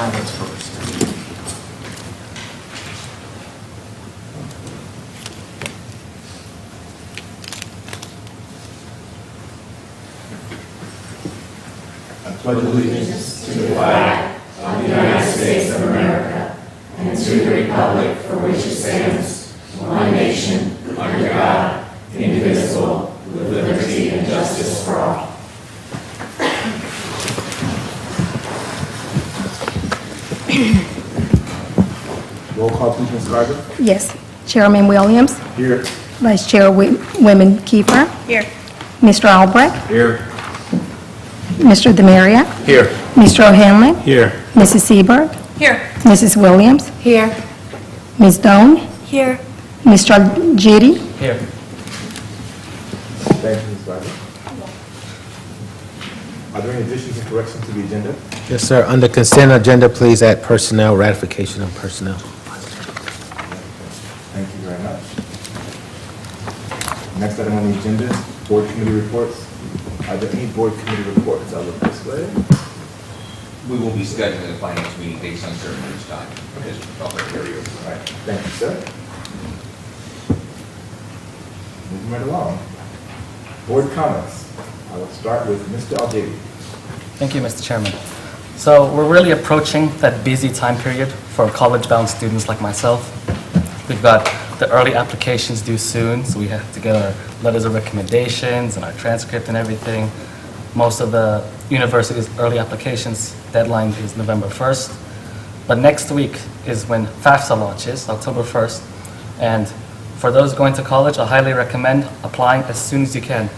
highlights first. I pledge allegiance to the flag of the United States of America and to the republic for which it stands, one nation, under God, indivisible, with liberty and justice for all. Roll call, please, Ms. Carter. Yes. Chairman Williams, Here. Vice Chairwoman Kiefer, Here. Mr. Albrecht, Here. Mr. Demaria, Here. Mr. O'Hanlon, Here. Mrs. Seberg, Here. Mrs. Williams, Here. Ms. Doan, Here. Mr. Jitty, Here. Thank you, Ms. Carter. Are there any additions and corrections to the agenda? Yes, sir. Under consent agenda, please add personnel, ratification of personnel. Thank you very much. Next item on the agenda is board committee reports. Are there any board committee reports? I'll look this way. We will be scheduling a finance meeting based on certain news time, as public area. All right, thank you, sir. Moving right along. Board comments. I will start with Mr. Al-Jady. Thank you, Mr. Chairman. So we're really approaching that busy time period for college-bound students like myself. We've got the early applications due soon, so we have to get our letters of recommendations and our transcript and everything. Most of the university's early applications deadline is November 1st. But next week is when FAFSA launches, October 1st. And for those going to college, I highly recommend applying as soon as you can,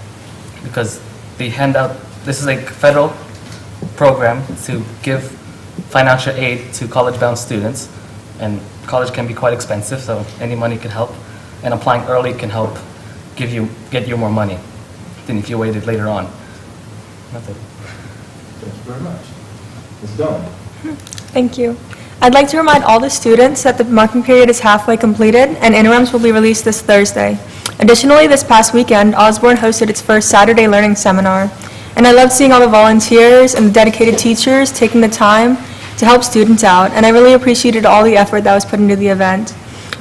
because they hand out, this is a federal program to give financial aid to college-bound students, and college can be quite expensive, so any money can help, and applying early can help get you more money than if you waited later on. That's it. Thank you very much. Ms. Doan. Thank you. I'd like to remind all the students that the marking period is halfway completed and interims will be released this Thursday. Additionally, this past weekend, Osborne hosted its first Saturday Learning Seminar. And I loved seeing all the volunteers and the dedicated teachers taking the time to help students out, and I really appreciated all the effort that was put into the event.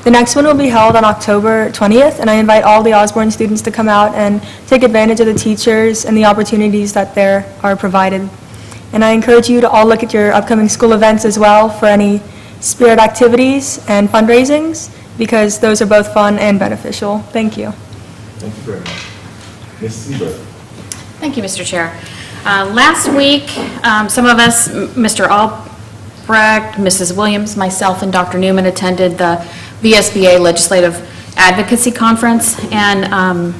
The next one will be held on October 20th, and I invite all the Osborne students to come out and take advantage of the teachers and the opportunities that there are provided. And I encourage you to all look at your upcoming school events as well for any spirit activities and fundraisings, because those are both fun and beneficial. Thank you. Thank you very much. Ms. Seberg. Thank you, Mr. Chair. Last week, some of us, Mr. Albrecht, Mrs. Williams, myself, and Dr. Newman attended the VSBA Legislative Advocacy Conference, and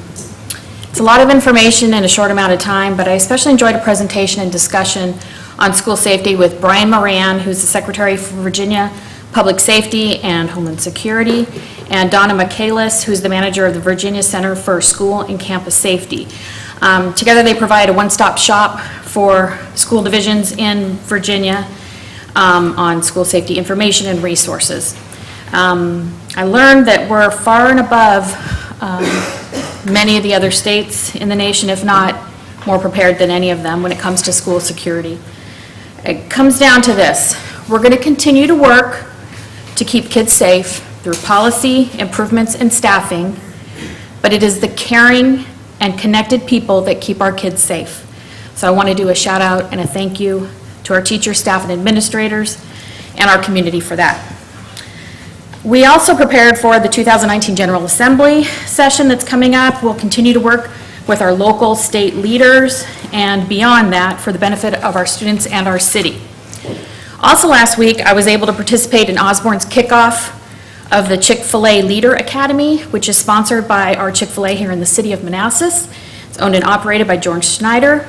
it's a lot of information in a short amount of time, but I especially enjoyed a presentation and discussion on school safety with Brian Moran, who's the Secretary for Virginia Public Safety and Homeland Security, and Donna Michaelis, who's the manager of the Virginia Center for School and Campus Safety. Together they provide a one-stop shop for school divisions in Virginia on school safety information and resources. I learned that we're far and above many of the other states in the nation, if not more prepared than any of them when it comes to school security. It comes down to this. We're going to continue to work to keep kids safe through policy, improvements, and staffing, but it is the caring and connected people that keep our kids safe. So I want to do a shout out and a thank you to our teachers, staff, and administrators, and our community for that. We also prepared for the 2019 General Assembly session that's coming up. We'll continue to work with our local, state leaders, and beyond that for the benefit of our students and our city. Also last week, I was able to participate in Osborne's kickoff of the Chick-fil-A Leader Academy, which is sponsored by our Chick-fil-A here in the city of Manassas. It's owned and operated by George Schneider.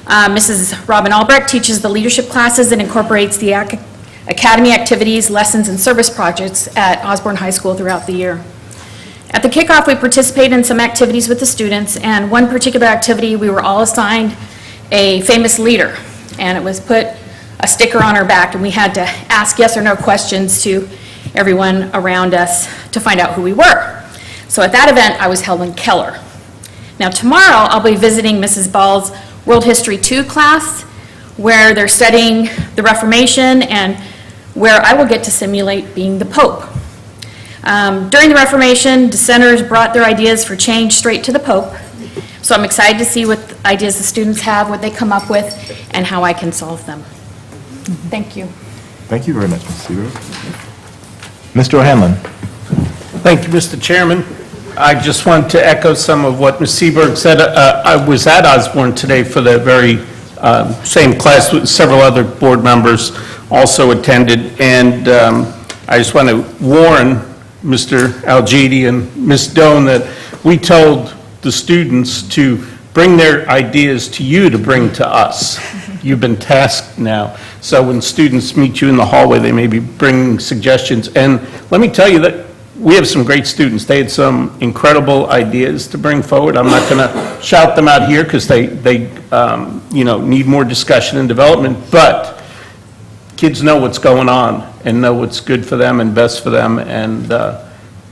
Mrs. Robin Albrecht teaches the leadership classes and incorporates the academy activities, lessons, and service projects at Osborne High School throughout the year. At the kickoff, we participated in some activities with the students, and one particular activity, we were all assigned a famous leader, and it was put a sticker on our back, and we had to ask yes or no questions to everyone around us to find out who we were. So at that event, I was Helen Keller. Now tomorrow, I'll be visiting Mrs. Ball's World History 2 class, where they're studying the Reformation and where I will get to simulate being the Pope. During the Reformation, dissenters brought their ideas for change straight to the Pope. So I'm excited to see what ideas the students have, what they come up with, and how I can solve them. Thank you. Thank you very much, Ms. Seaver. Mr. O'Hanlon. Thank you, Mr. Chairman. I just want to echo some of what Ms. Seberg said. I was at Osborne today for the very same class with several other board members also attended, and I just want to warn Mr. Algidi and Ms. Doan that we told the students to bring their ideas to you to bring to us. You've been tasked now. So when students meet you in the hallway, they may be bringing suggestions. And let me tell you that we have some great students. They had some incredible ideas to bring forward. I'm not going to shout them out here because they need more discussion and development. But kids know what's going on and know what's good for them and best for them. And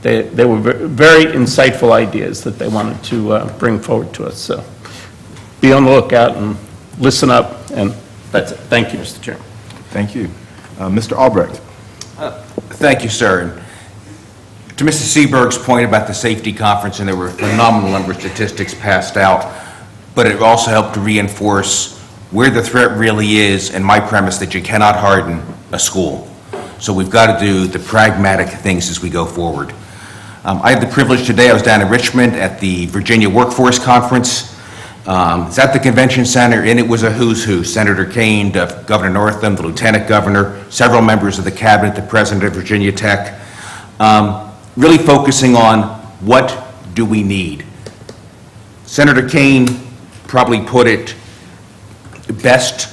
they were very insightful ideas that they wanted to bring forward to us. So be on the lookout and listen up. And that's it. Thank you, Mr. Chairman. Thank you. Mr. Albrecht. Thank you, sir. To Mrs. Seberg's point about the safety conference, and there were a phenomenal number of statistics passed out, but it also helped to reinforce where the threat really is, and my premise that you cannot harden a school. So we've got to do the pragmatic things as we go forward. I had the privilege today, I was down in Richmond at the Virginia Workforce Conference. It's at the Convention Center, and it was a who's who. Senator Kane, Governor Northam, the Lieutenant Governor, several members of the Cabinet, the President of Virginia Tech, really focusing on what do we need. Senator Kane probably put it best.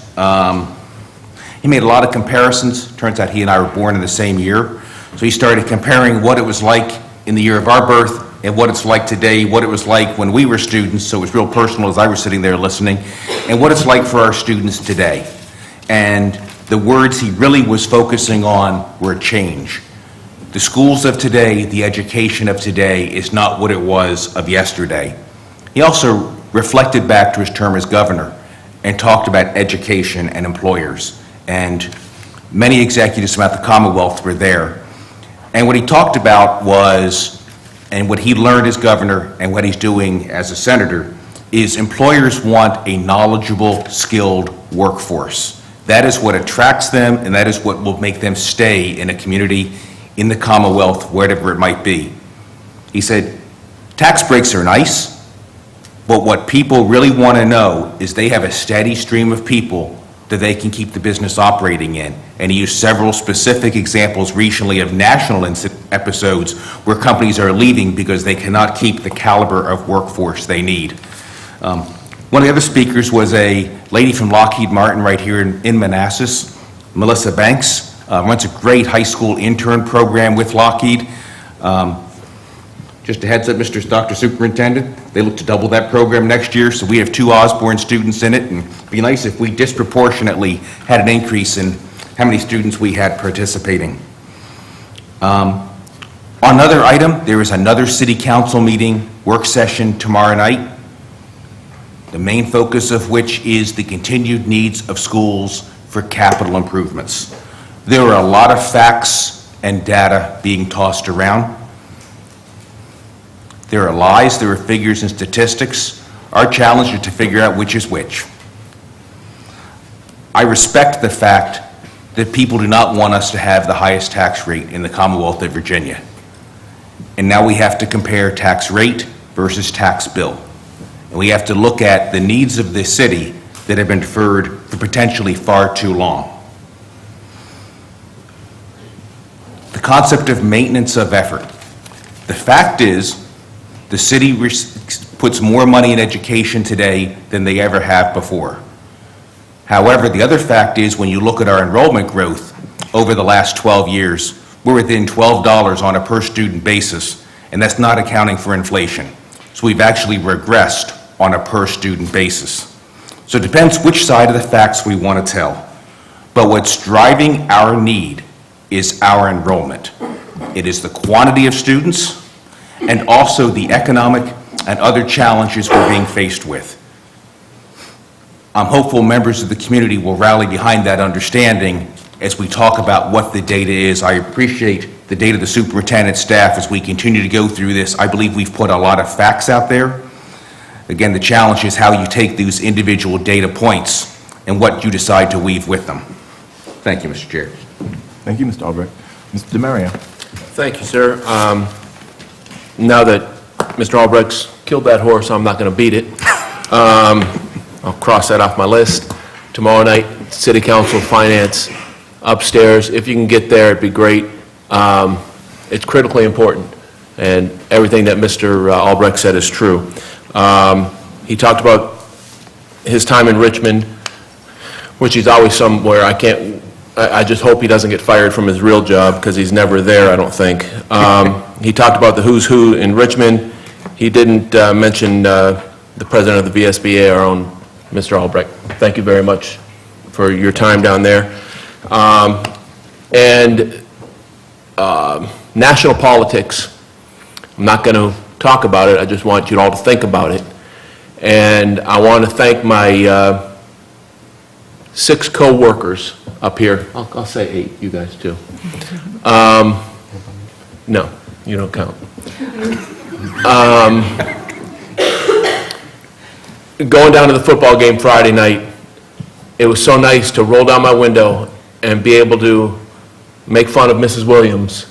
He made a lot of comparisons. Turns out he and I were born in the same year. So he started comparing what it was like in the year of our birth and what it's like today, what it was like when we were students, so it was real personal as I was sitting there listening, and what it's like for our students today. And the words he really was focusing on were change. The schools of today, the education of today is not what it was of yesterday. He also reflected back to his term as governor and talked about education and employers. And many executives throughout the Commonwealth were there. And what he talked about was, and what he learned as governor and what he's doing as a senator, is employers want a knowledgeable, skilled workforce. That is what attracts them, and that is what will make them stay in a community, in the Commonwealth, wherever it might be. He said, tax breaks are nice, but what people really want to know is they have a steady stream of people that they can keep the business operating in. And he used several specific examples recently of national episodes where companies are leaving because they cannot keep the caliber of workforce they need. One of the other speakers was a lady from Lockheed Martin right here in Manassas, Melissa Banks, runs a great high school intern program with Lockheed. Just a heads up, Dr. Superintendent, they look to double that program next year, so we have 2 Osborne students in it, and it'd be nice if we disproportionately had an increase in how many students we had participating. On another item, there is another city council meeting, work session tomorrow night, the main focus of which is the continued needs of schools for capital improvements. There are a lot of facts and data being tossed around. There are lies, there are figures and statistics. Our challenge is to figure out which is which. I respect the fact that people do not want us to have the highest tax rate in the Commonwealth of Virginia. And now we have to compare tax rate versus tax bill. And we have to look at the needs of this city that have been deferred for potentially far too long. The concept of maintenance of effort. The fact is, the city puts more money in education today than they ever have before. However, the other fact is when you look at our enrollment growth over the last 12 years, we're within $12 on a per student basis, and that's not accounting for inflation. So we've actually regressed on a per student basis. So it depends which side of the facts we want to tell. But what's driving our need is our enrollment. It is the quantity of students and also the economic and other challenges we're being faced with. I'm hopeful members of the community will rally behind that understanding as we talk about what the data is. I appreciate the data of the superintendent's staff as we continue to go through this. I believe we've put a lot of facts out there. Again, the challenge is how you take these individual data points and what you decide to weave with them. Thank you, Mr. Chair. Thank you, Mr. Albrecht. Mr. DeMaria. Thank you, sir. Now that Mr. Albrecht's killed that horse, I'm not going to beat it. I'll cross that off my list. Tomorrow night, City Council Finance upstairs. If you can get there, it'd be great. It's critically important, and everything that Mr. Albrecht said is true. He talked about his time in Richmond, which he's always somewhere. I just hope he doesn't get fired from his real job, because he's never there, I don't think. He talked about the who's who in Richmond. He didn't mention the president of the VSBA, our own Mr. Albrecht. Thank you very much for your time down there. National politics, I'm not going to talk about it. I just want you all to think about it. And I want to thank my 6 co-workers up here. I'll say 8, you guys too. No, you don't count. Going down to the football game Friday night, it was so nice to roll down my window and be able to make fun of Mrs. Williams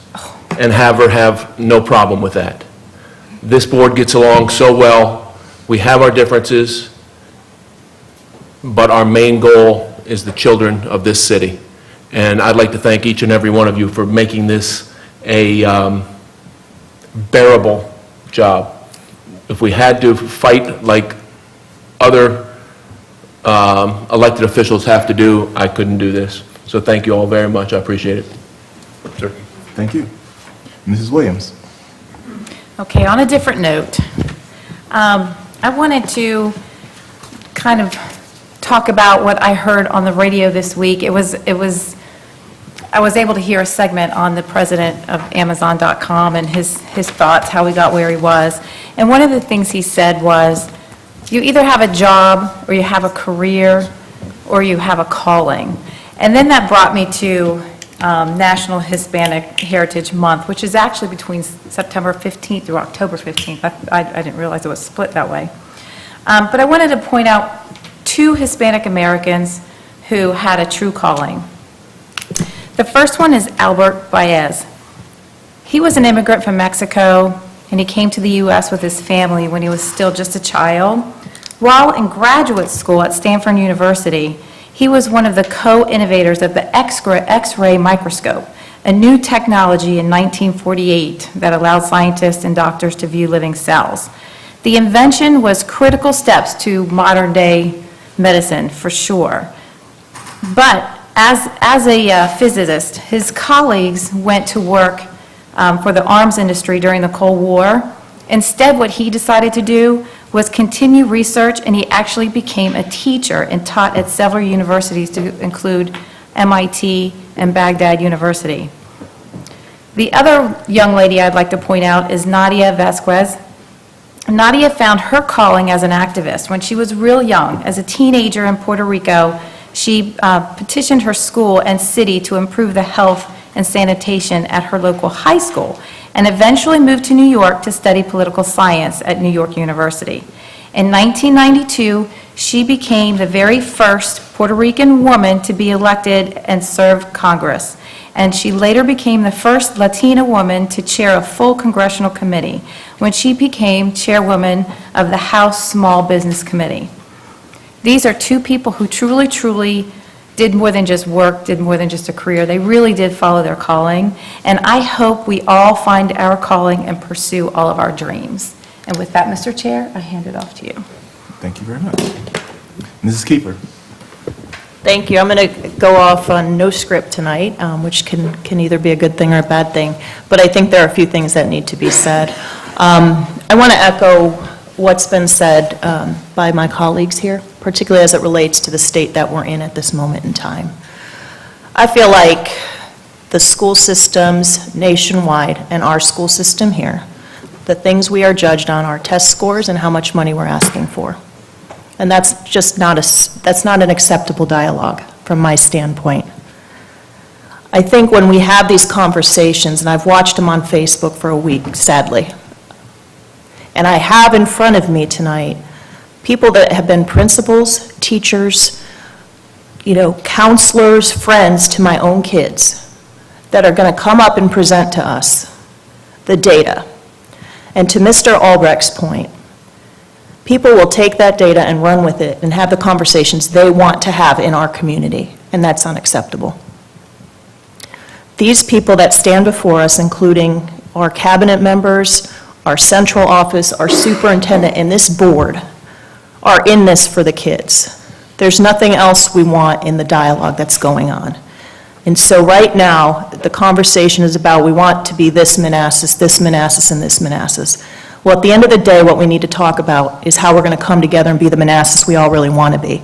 and have her have no problem with that. This board gets along so well. We have our differences, but our main goal is the children of this city. And I'd like to thank each and every one of you for making this a bearable job. If we had to fight like other elected officials have to do, I couldn't do this. So thank you all very much. I appreciate it. Sir. Thank you. Mrs. Williams. Okay, on a different note, I wanted to kind of talk about what I heard on the radio this week. I was able to hear a segment on the president of Amazon.com and his thoughts, how he got where he was. And one of the things he said was, you either have a job, or you have a career, or you have a calling. And then that brought me to National Hispanic Heritage Month, which is actually between September 15th through October 15th. I didn't realize it was split that way. But I wanted to point out 2 Hispanic Americans who had a true calling. The first one is Albert Baez. He was an immigrant from Mexico, and he came to the U.S. with his family when he was still just a child. While in graduate school at Stanford University, he was one of the co-innovators of the X-ray microscope, a new technology in 1948 that allowed scientists and doctors to view living cells. The invention was critical steps to modern-day medicine, for sure. But as a physicist, his colleagues went to work for the arms industry during the Cold War. Instead, what he decided to do was continue research, and he actually became a teacher and taught at several universities, to include MIT and Baghdad University. The other young lady I'd like to point out is Nadia Vasquez. Nadia found her calling as an activist when she was real young. As a teenager in Puerto Rico, she petitioned her school and city to improve the health and sanitation at her local high school, and eventually moved to New York to study political science at New York University. In 1992, she became the very first Puerto Rican woman to be elected and serve Congress. And she later became the first Latina woman to chair a full congressional committee when she became chairwoman of the House Small Business Committee. These are 2 people who truly did more than just work, did more than just a career. They really did follow their calling. And I hope we all find our calling and pursue all of our dreams. And with that, Mr. Chair, I hand it off to you. Thank you very much. Mrs. Kiefer. Thank you. I'm going to go off on no script tonight, which can either be a good thing or a bad thing. But I think there are a few things that need to be said. I want to echo what's been said by my colleagues here, particularly as it relates to the state that we're in at this moment in time. I feel like the school systems nationwide and our school system here, the things we are judged on are test scores and how much money we're asking for. And that's just not that's not an acceptable dialogue from my standpoint. I think when we have these conversations, and I've watched them on Facebook for a week, sadly, and I have in front of me tonight people that have been principals, teachers, counselors, friends to my own kids that are going to come up and present to us the data. And to Mr. Albrecht's point, people will take that data and run with it and have the conversations they want to have in our community, and that's unacceptable. These people that stand before us, including our cabinet members, our central office, our superintendent, and this board, are in this for the kids. There's nothing else we want in the dialogue that's going on. And so right now, the conversation is about we want to be this Manassas, and this Manassas. Well, at the end of the day, what we need to talk about is how we're going to come together and be the Manassas we all really want to be.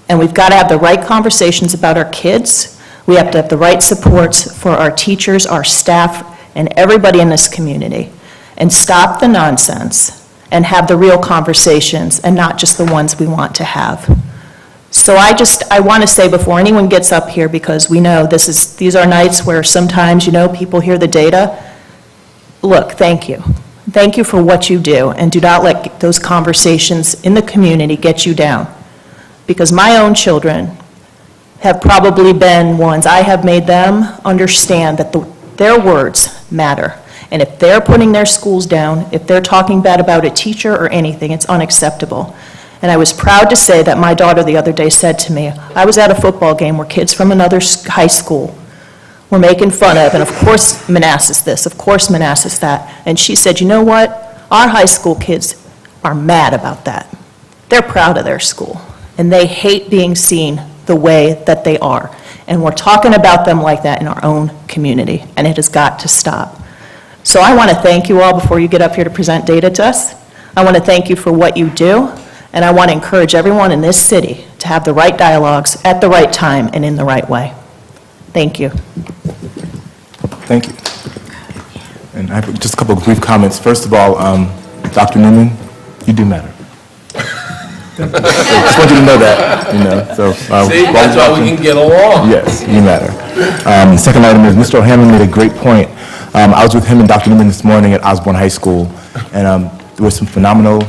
And we've got to have the right conversations about our kids. We have to have the right supports for our teachers, our staff, and everybody in this community. And stop the nonsense and have the real conversations and not just the ones we want to have. So I want to say before anyone gets up here, because we know these are nights where sometimes, people hear the data. Look, thank you. Thank you for what you do, and do not let those conversations in the community get you down. Because my own children have probably been ones, I have made them understand that their words matter. And if they're putting their schools down, if they're talking bad about a teacher or anything, it's unacceptable. And I was proud to say that my daughter the other day said to me, I was at a football game where kids from another high school were making fun of, and of course Manassas this, of course Manassas that. And she said, you know what? Our high school kids are mad about that. They're proud of their school, and they hate being seen the way that they are. And we're talking about them like that in our own community, and it has got to stop. So I want to thank you all before you get up here to present data to us. I want to thank you for what you do. And I want to encourage everyone in this city to have the right dialogues at the right time and in the right way. Thank you. Thank you. And I have just a couple of brief comments. First of all, Dr. Newman, you do matter. Just want you to know that, So, See, that's why we can get along. Yes, you matter. The second item is Mr. O'Hanlon made a great point. I was with him and Dr. Newman this morning at Osborne High School, and there were some phenomenal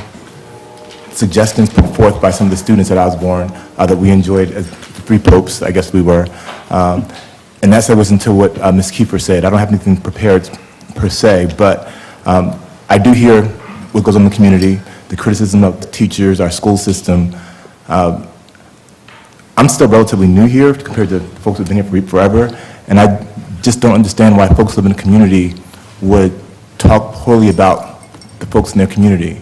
suggestions put forth by some of the students at Osborne that we enjoyed as three popes, I guess we were. And that segues into what Ms. Kiefer said. I don't have anything prepared per se, but I do hear what goes on in the community, the criticism of the teachers, our school system. I'm still relatively new here compared to folks who've been here forever, and I just don't understand why folks who live in the community would talk poorly about the folks in their community.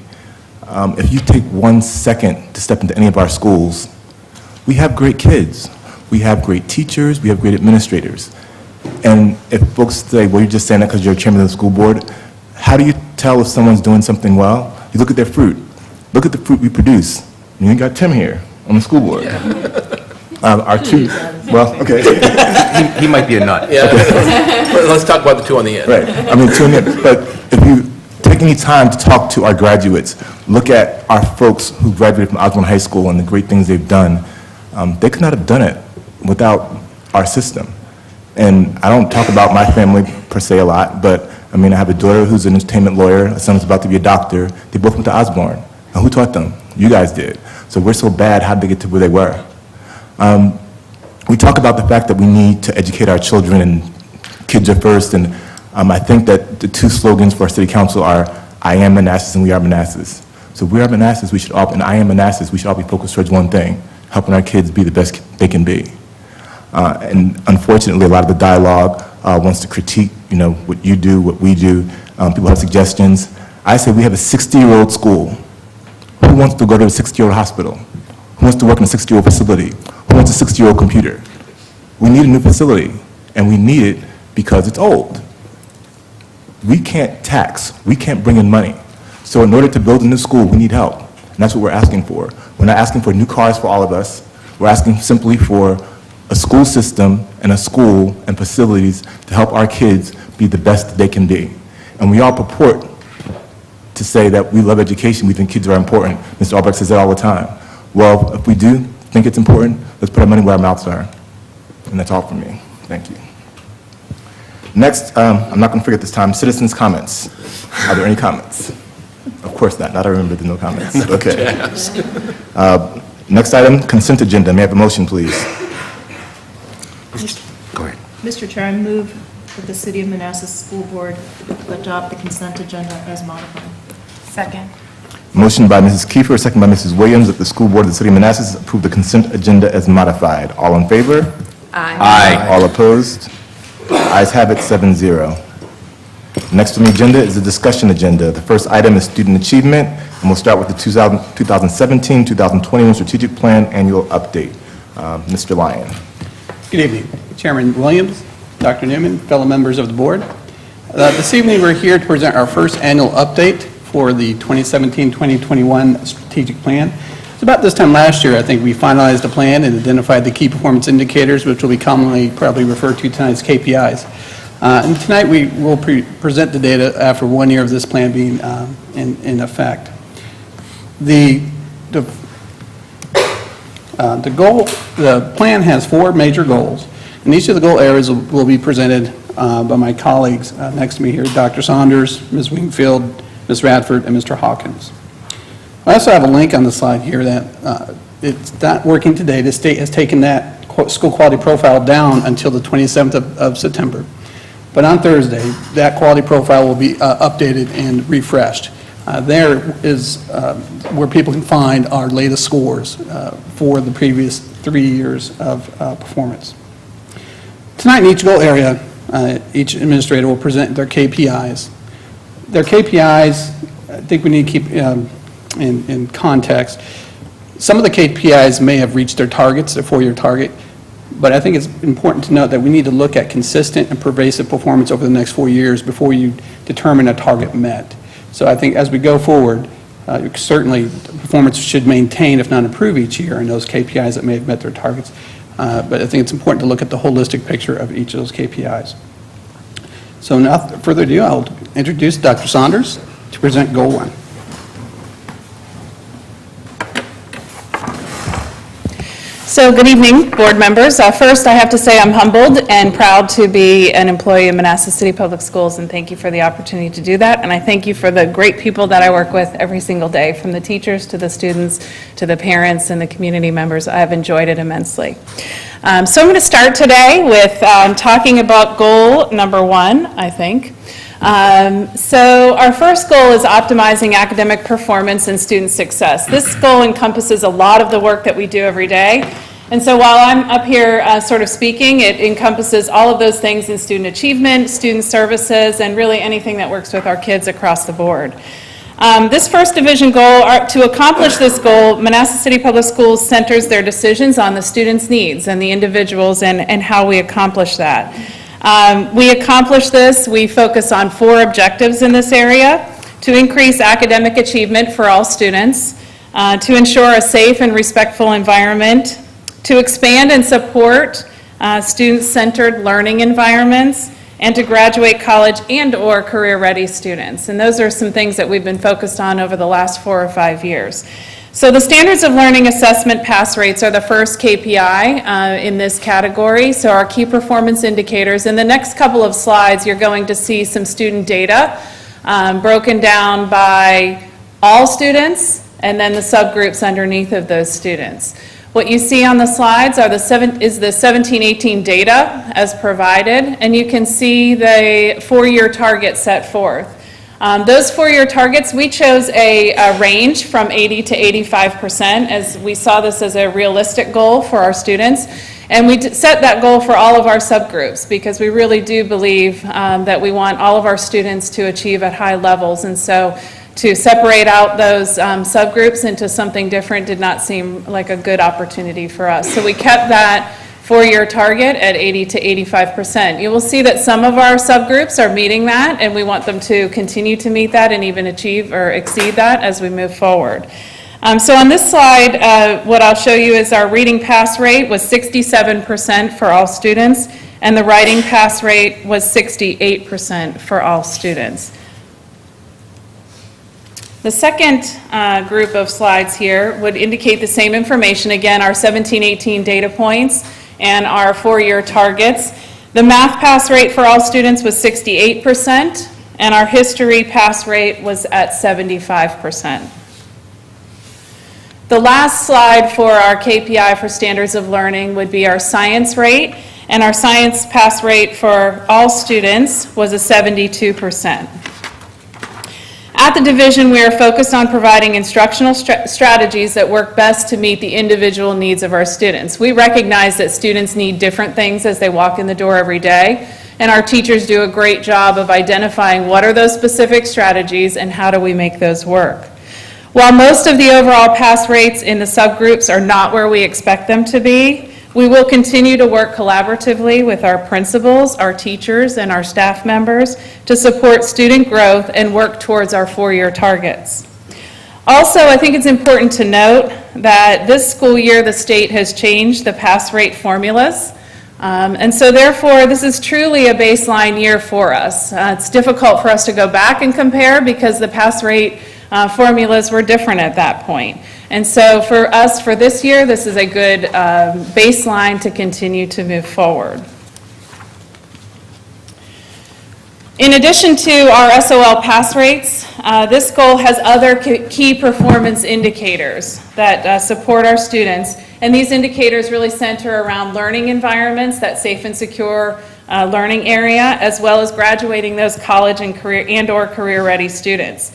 If you take 1 second to step into any of our schools, we have great kids, we have great teachers, we have great administrators. And if folks say, well, you're just saying that because you're chairman of the school board, how do you tell if someone's doing something well? You look at their fruit. Look at the fruit we produce. You got Tim here on the school board. Our two, well, okay. He might be a nut. Yeah. Let's talk about the two on the end. Right. I mean, two in the, but if you take any time to talk to our graduates, look at our folks who graduated from Osborne High School and the great things they've done, they could not have done it without our system. And I don't talk about my family per se a lot, but I mean, I have a daughter who's an entertainment lawyer, a son who's about to be a doctor. They both went to Osborne. And who taught them? You guys did. So we're so bad, how'd they get to where they were? We talk about the fact that we need to educate our children and kids are first, and I think that the two slogans for our city council are, I am Manassas and we are Manassas. So if we are Manassas, we should all, and I am Manassas, we should all be focused towards one thing, helping our kids be the best they can be. And unfortunately, a lot of the dialogue wants to critique, what you do, what we do. People have suggestions. I say we have a 60-year-old school. Who wants to go to a 60-year-old hospital? Who wants to work in a 60-year-old facility? Who wants a 60-year-old computer? We need a new facility, and we need it because it's old. We can't tax. We can't bring in money. So in order to build a new school, we need help, and that's what we're asking for. We're not asking for new cars for all of us. We're asking simply for a school system and a school and facilities to help our kids be the best that they can be. And we all purport to say that we love education, we think kids are important. Mr. Albrecht says that all the time. Well, if we do think it's important, let's put our money where our mouths are. And that's all from me. Thank you. Next, I'm not going to forget this time, citizens' comments. Are there any comments? Of course not. Not I remember there's no comments. Okay. Next item, consent agenda. May I have a motion, please? Go ahead. Mr. Chair, I move that the City of Manassas School Board adopt the consent agenda as modified. Second. Motion by Mrs. Kiefer, second by Mrs. Williams, that the school board of the city of Manassas approve the consent agenda as modified. All in favor? Aye. All opposed? Ayes have it, 7-0. Next on the agenda is the discussion agenda. The first item is student achievement, and we'll start with the 2017-2021 strategic plan annual update. Mr. Lyon. Good evening, Chairman Williams, Dr. Newman, fellow members of the board. This evening, we're here to present our first annual update for the 2017-2021 strategic plan. It's about this time last year, I think, we finalized the plan and identified the key performance indicators, which will be commonly probably referred to tonight as KPIs. And tonight, we will present the data after 1 year of this plan being in effect. The plan has 4 major goals, and each of the goal areas will be presented by my colleagues next to me here, Dr. Saunders, Ms. Wingfield, Ms. Radford, and Mr. Hawkins. I also have a link on the slide here that it's not working today. The state has taken that school quality profile down until the 27th of September. But on Thursday, that quality profile will be updated and refreshed. There is where people can find our latest scores for the previous 3 years of performance. Tonight, in each goal area, each administrator will present their KPIs. Their KPIs, I think we need to keep in context. Some of the KPIs may have reached their targets, their 4-year target, but I think it's important to note that we need to look at consistent and pervasive performance over the next 4 years before you determine a target met. So I think as we go forward, certainly performance should maintain, if not improve each year in those KPIs that may have met their targets. But I think it's important to look at the holistic picture of each of those KPIs. So without further ado, I'll introduce Dr. Saunders to present Goal 1. So good evening, board members. First, I have to say I'm humbled and proud to be an employee of Manassas City Public Schools, and thank you for the opportunity to do that. And I thank you for the great people that I work with every single day, from the teachers to the students to the parents and the community members. I have enjoyed it immensely. So I'm going to start today with talking about goal number 1, I think. So our first goal is optimizing academic performance and student success. This goal encompasses a lot of the work that we do every day. And so while I'm up here sort of speaking, it encompasses all of those things in student achievement, student services, and really anything that works with our kids across the board. This first division goal, to accomplish this goal, Manassas City Public Schools centers their decisions on the students' needs and the individuals and how we accomplish that. We accomplish this, we focus on 4 objectives in this area: to increase academic achievement for all students, to ensure a safe and respectful environment, to expand and support student-centered learning environments, and to graduate college and/or career-ready students. And those are some things that we've been focused on over the last 4 or 5 years. So the standards of learning assessment pass rates are the first KPI in this category. So our key performance indicators. In the next couple of slides, you're going to see some student data broken down by all students and then the subgroups underneath of those students. What you see on the slides are the 17-18 data as provided, and you can see the 4-year target set forth. Those 4-year targets, we chose a range from 80 to 85%, as we saw this as a realistic goal for our students. And we set that goal for all of our subgroups because we really do believe that we want all of our students to achieve at high levels. And so to separate out those subgroups into something different did not seem like a good opportunity for us. So we kept that 4-year target at 80 to 85%. You will see that some of our subgroups are meeting that, and we want them to continue to meet that and even achieve or exceed that as we move forward. So on this slide, what I'll show you is our reading pass rate was 67% for all students, and the writing pass rate was 68% for all students. The second group of slides here would indicate the same information, again, our 17-18 data points and our 4-year targets. The math pass rate for all students was 68%, and our history pass rate was at 75%. The last slide for our KPI for standards of learning would be our science rate, and our science pass rate for all students was a 72%. At the division, we are focused on providing instructional strategies that work best to meet the individual needs of our students. We recognize that students need different things as they walk in the door every day, and our teachers do a great job of identifying what are those specific strategies and how do we make those work. While most of the overall pass rates in the subgroups are not where we expect them to be, we will continue to work collaboratively with our principals, our teachers, and our staff members to support student growth and work towards our 4-year targets. Also, I think it's important to note that this school year the state has changed the pass rate formulas. And so therefore, this is truly a baseline year for us. It's difficult for us to go back and compare because the pass rate formulas were different at that point. And so for us, for this year, this is a good baseline to continue to move forward. In addition to our SOL pass rates, this goal has other key performance indicators that support our students. And these indicators really center around learning environments, that safe and secure learning area, as well as graduating those college and or career-ready students.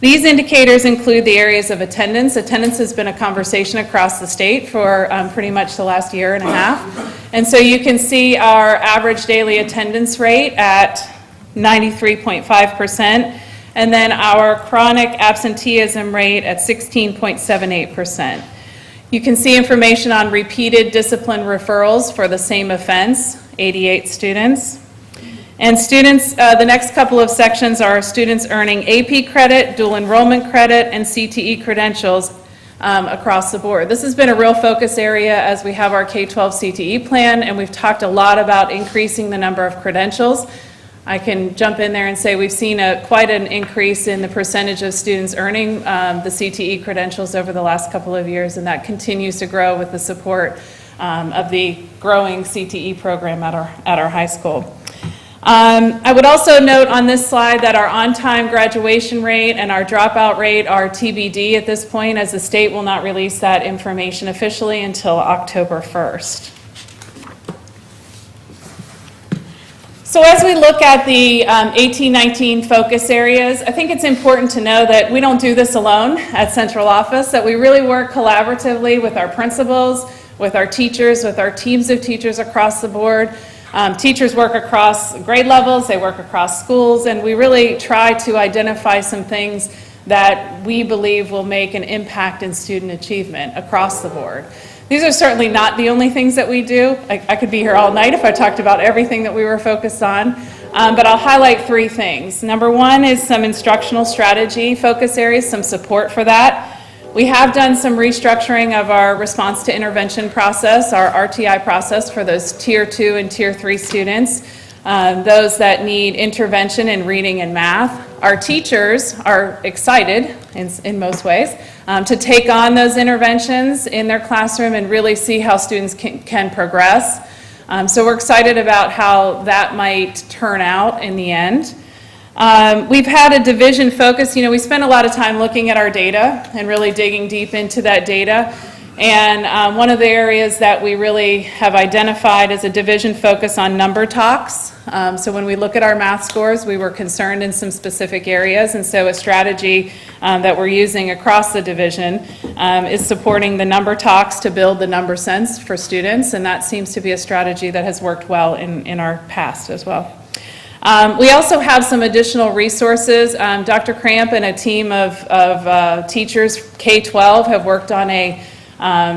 These indicators include the areas of attendance. Attendance has been a conversation across the state for pretty much the last year and a half. And so you can see our average daily attendance rate at 93.5%, and then our chronic absenteeism rate at 16.78%. You can see information on repeated discipline referrals for the same offense, 88 students. And students, the next couple of sections are students earning AP credit, dual enrollment credit, and CTE credentials across the board. This has been a real focus area as we have our K-12 CTE plan, and we've talked a lot about increasing the number of credentials. I can jump in there and say we've seen quite an increase in the percentage of students earning the CTE credentials over the last couple of years, and that continues to grow with the support of the growing CTE program at our high school. I would also note on this slide that our on-time graduation rate and our dropout rate are TBD at this point, as the state will not release that information officially until October 1st. So as we look at the 18-19 focus areas, I think it's important to know that we don't do this alone at central office, that we really work collaboratively with our principals, with our teachers, with our teams of teachers across the board. Teachers work across grade levels, they work across schools, and we really try to identify some things that we believe will make an impact in student achievement across the board. These are certainly not the only things that we do. I could be here all night if I talked about everything that we were focused on, but I'll highlight 3 things. Number 1 is some instructional strategy focus areas, some support for that. We have done some restructuring of our response to intervention process, our RTI process for those Tier 2 and Tier 3 students, those that need intervention in reading and math. Our teachers are excited, in most ways, to take on those interventions in their classroom and really see how students can progress. So we're excited about how that might turn out in the end. We've had a division focus. You know, we spend a lot of time looking at our data and really digging deep into that data. And one of the areas that we really have identified is a division focus on number talks. So when we look at our math scores, we were concerned in some specific areas. And so a strategy that we're using across the division is supporting the number talks to build the number sense for students. And that seems to be a strategy that has worked well in our past as well. We also have some additional resources. Dr. Cramp and a team of teachers, K-12, have worked on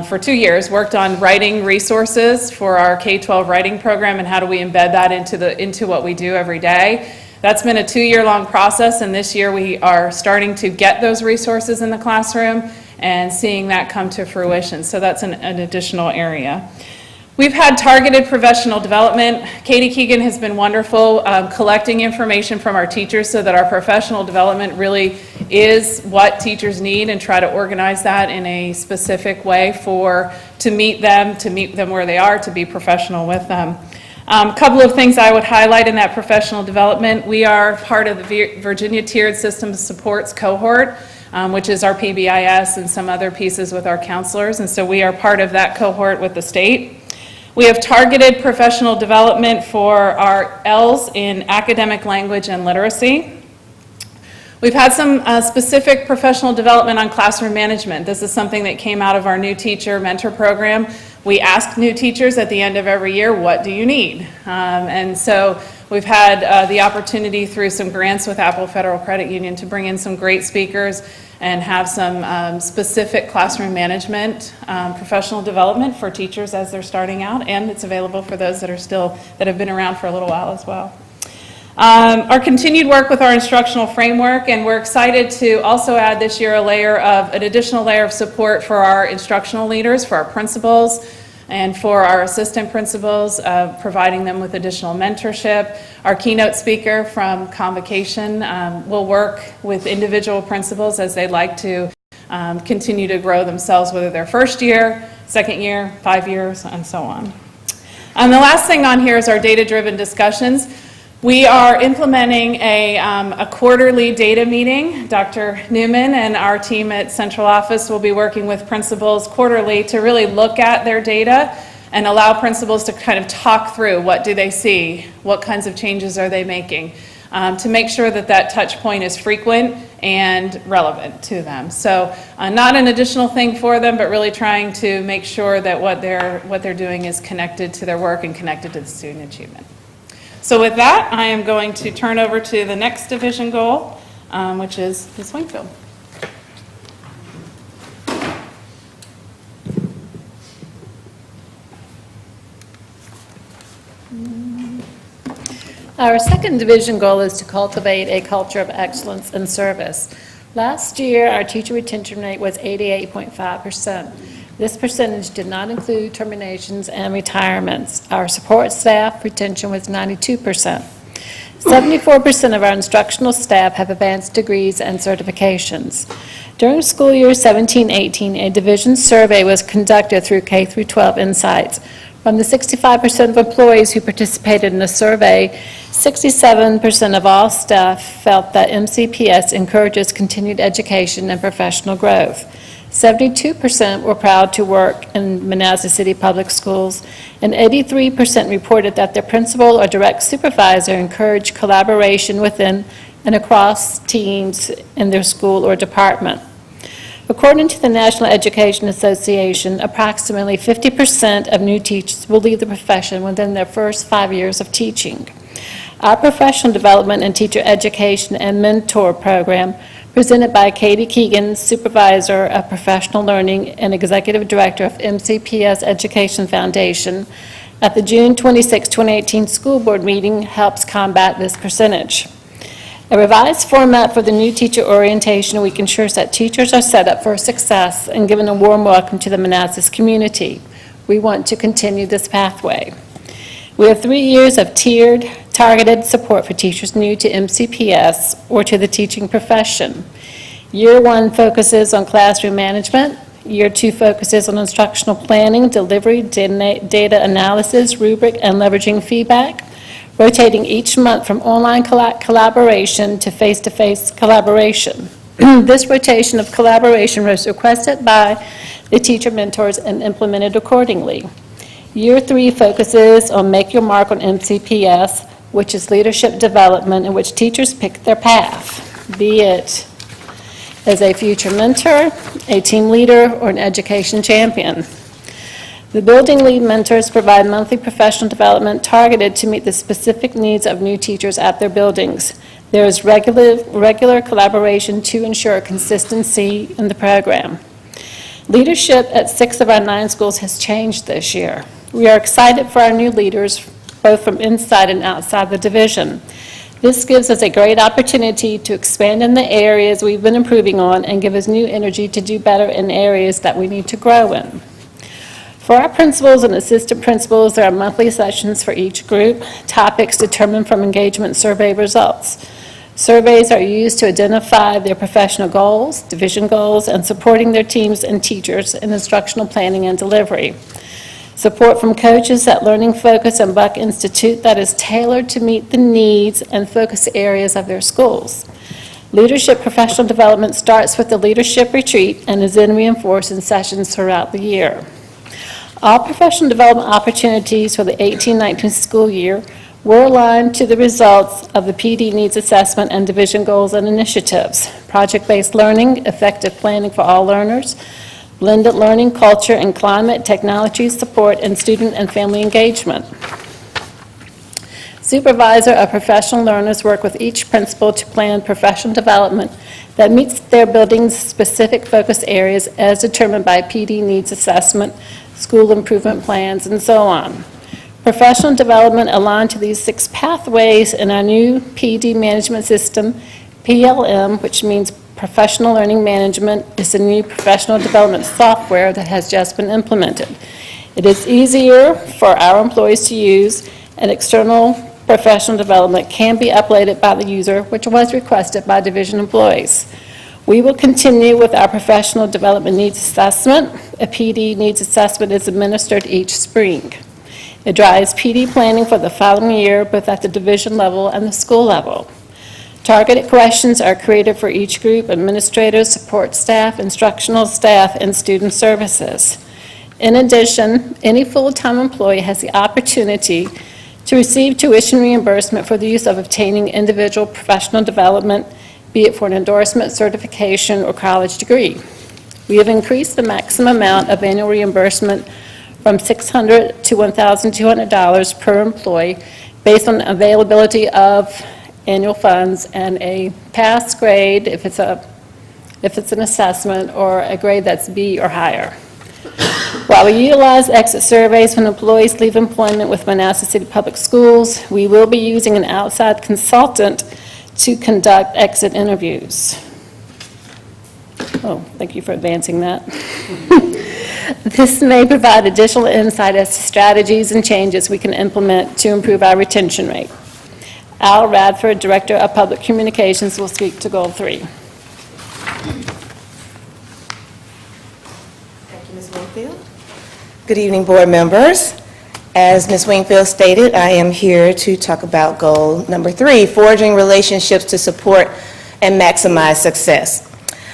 for 2 years, worked on writing resources for our K-12 writing program and how do we embed that into what we do every day. That's been a 2-year-long process, and this year we are starting to get those resources in the classroom and seeing that come to fruition. So that's an additional area. We've had targeted professional development. Katie Keegan has been wonderful collecting information from our teachers so that our professional development really is what teachers need and try to organize that in a specific way to meet them where they are, to be professional with them. A couple of things I would highlight in that professional development. We are part of the Virginia Tiered Systems Supports cohort, which is our PBIS and some other pieces with our counselors, and so we are part of that cohort with the state. We have targeted professional development for our Ls in academic language and literacy. We've had some specific professional development on classroom management. This is something that came out of our new teacher mentor program. We ask new teachers at the end of every year, what do you need? And so we've had the opportunity through some grants with Apple Federal Credit Union to bring in some great speakers and have some specific classroom management professional development for teachers as they're starting out, and it's available for those that have been around for a little while as well. Our continued work with our instructional framework, and we're excited to also add this year an additional layer of support for our instructional leaders, for our principals, and for our assistant principals, providing them with additional mentorship. Our keynote speaker from Convocation will work with individual principals as they'd like to continue to grow themselves, whether they're first year, second year, 5 years, and so on. And the last thing on here is our data-driven discussions. We are implementing a quarterly data meeting. Dr. Newman and our team at Central Office will be working with principals quarterly to really look at their data and allow principals to kind of talk through what do they see, what kinds of changes are they making, to make sure that that touch point is frequent and relevant to them. So not an additional thing for them, but really trying to make sure that what they're doing is connected to their work and connected to the student achievement. So with that, I am going to turn over to the next division goal, which is Ms. Wingfield. Our second division goal is to cultivate a culture of excellence and service. Last year, our teacher retention rate was 88.5%. This percentage did not include terminations and retirements. Our support staff retention was 92%. 74% of our instructional staff have advanced degrees and certifications. During school year 17-18, a division survey was conducted through K-12 Insights. From the 65% of employees who participated in the survey, 67% of all staff felt that MCPS encourages continued education and professional growth. 72% were proud to work in Manassas City Public Schools, and 83% reported that their principal or direct supervisor encouraged collaboration within and across teams in their school or department. According to the National Education Association, approximately 50% of new teachers will leave the profession within their first 5 years of teaching. Our professional development and teacher education and mentor program, presented by Katie Keegan, Supervisor of Professional Learning and Executive Director of MCPS Education Foundation, at the June 26, 2018 school board meeting helps combat this percentage. A revised format for the new teacher orientation week ensures that teachers are set up for success and given a warm welcome to the Manassas community. We want to continue this pathway. We have 3 years of tiered, targeted support for teachers new to MCPS or to the teaching profession. Year 1 focuses on classroom management. Year 2 focuses on instructional planning, delivery, data analysis, rubric, and leveraging feedback, rotating each month from online collaboration to face-to-face collaboration. This rotation of collaboration was requested by the teacher mentors and implemented accordingly. Year 3 focuses on Make Your Mark on MCPS, which is leadership development in which teachers pick their path, be it as a future mentor, a team leader, or an education champion. The building lead mentors provide monthly professional development targeted to meet the specific needs of new teachers at their buildings. There is regular collaboration to ensure consistency in the program. Leadership at 6 of our 9 schools has changed this year. We are excited for our new leaders, both from inside and outside the division. This gives us a great opportunity to expand in the areas we've been improving on and give us new energy to do better in areas that we need to grow in. For our principals and assistant principals, there are monthly sessions for each group, topics determined from engagement survey results. Surveys are used to identify their professional goals, division goals, and supporting their teams and teachers in instructional planning and delivery. Support from coaches at Learning Focus and Buck Institute that is tailored to meet the needs and focus areas of their schools. Leadership professional development starts with the leadership retreat and is then reinforced in sessions throughout the year. All professional development opportunities for the 18-19 school year were aligned to the results of the PD needs assessment and division goals and initiatives. Project-based learning, effective planning for all learners, blended learning, culture and climate, technology support, and student and family engagement. Supervisor of professional learners work with each principal to plan professional development that meets their building's specific focus areas as determined by PD needs assessment, school improvement plans, and so on. Professional development aligned to these 6 pathways in our new PD management system, PLM, which means Professional Learning Management, is the new professional development software that has just been implemented. It is easier for our employees to use, and external professional development can be uploaded by the user, which was requested by division employees. We will continue with our professional development needs assessment. A PD needs assessment is administered each spring. It drives PD planning for the following year, both at the division level and the school level. Targeted questions are created for each group: administrators, support staff, instructional staff, and student services. In addition, any full-time employee has the opportunity to receive tuition reimbursement for the use of obtaining individual professional development, be it for an endorsement, certification, or college degree. We have increased the maximum amount of annual reimbursement from $600 to $1,200 per employee based on availability of annual funds and a pass grade if it's an assessment, or a grade that's B or higher. While we utilize exit surveys when employees leave employment with Manassas City Public Schools, we will be using an outside consultant to conduct exit interviews. Oh, thank you for advancing that. This may provide additional insight as to strategies and changes we can implement to improve our retention rate. Al Radford, Director of Public Communications, will speak to Goal 3. Thank you, Ms. Wingfield. Good evening, board members. As Ms. Wingfield stated, I am here to talk about goal number 3, forging relationships to support and maximize success.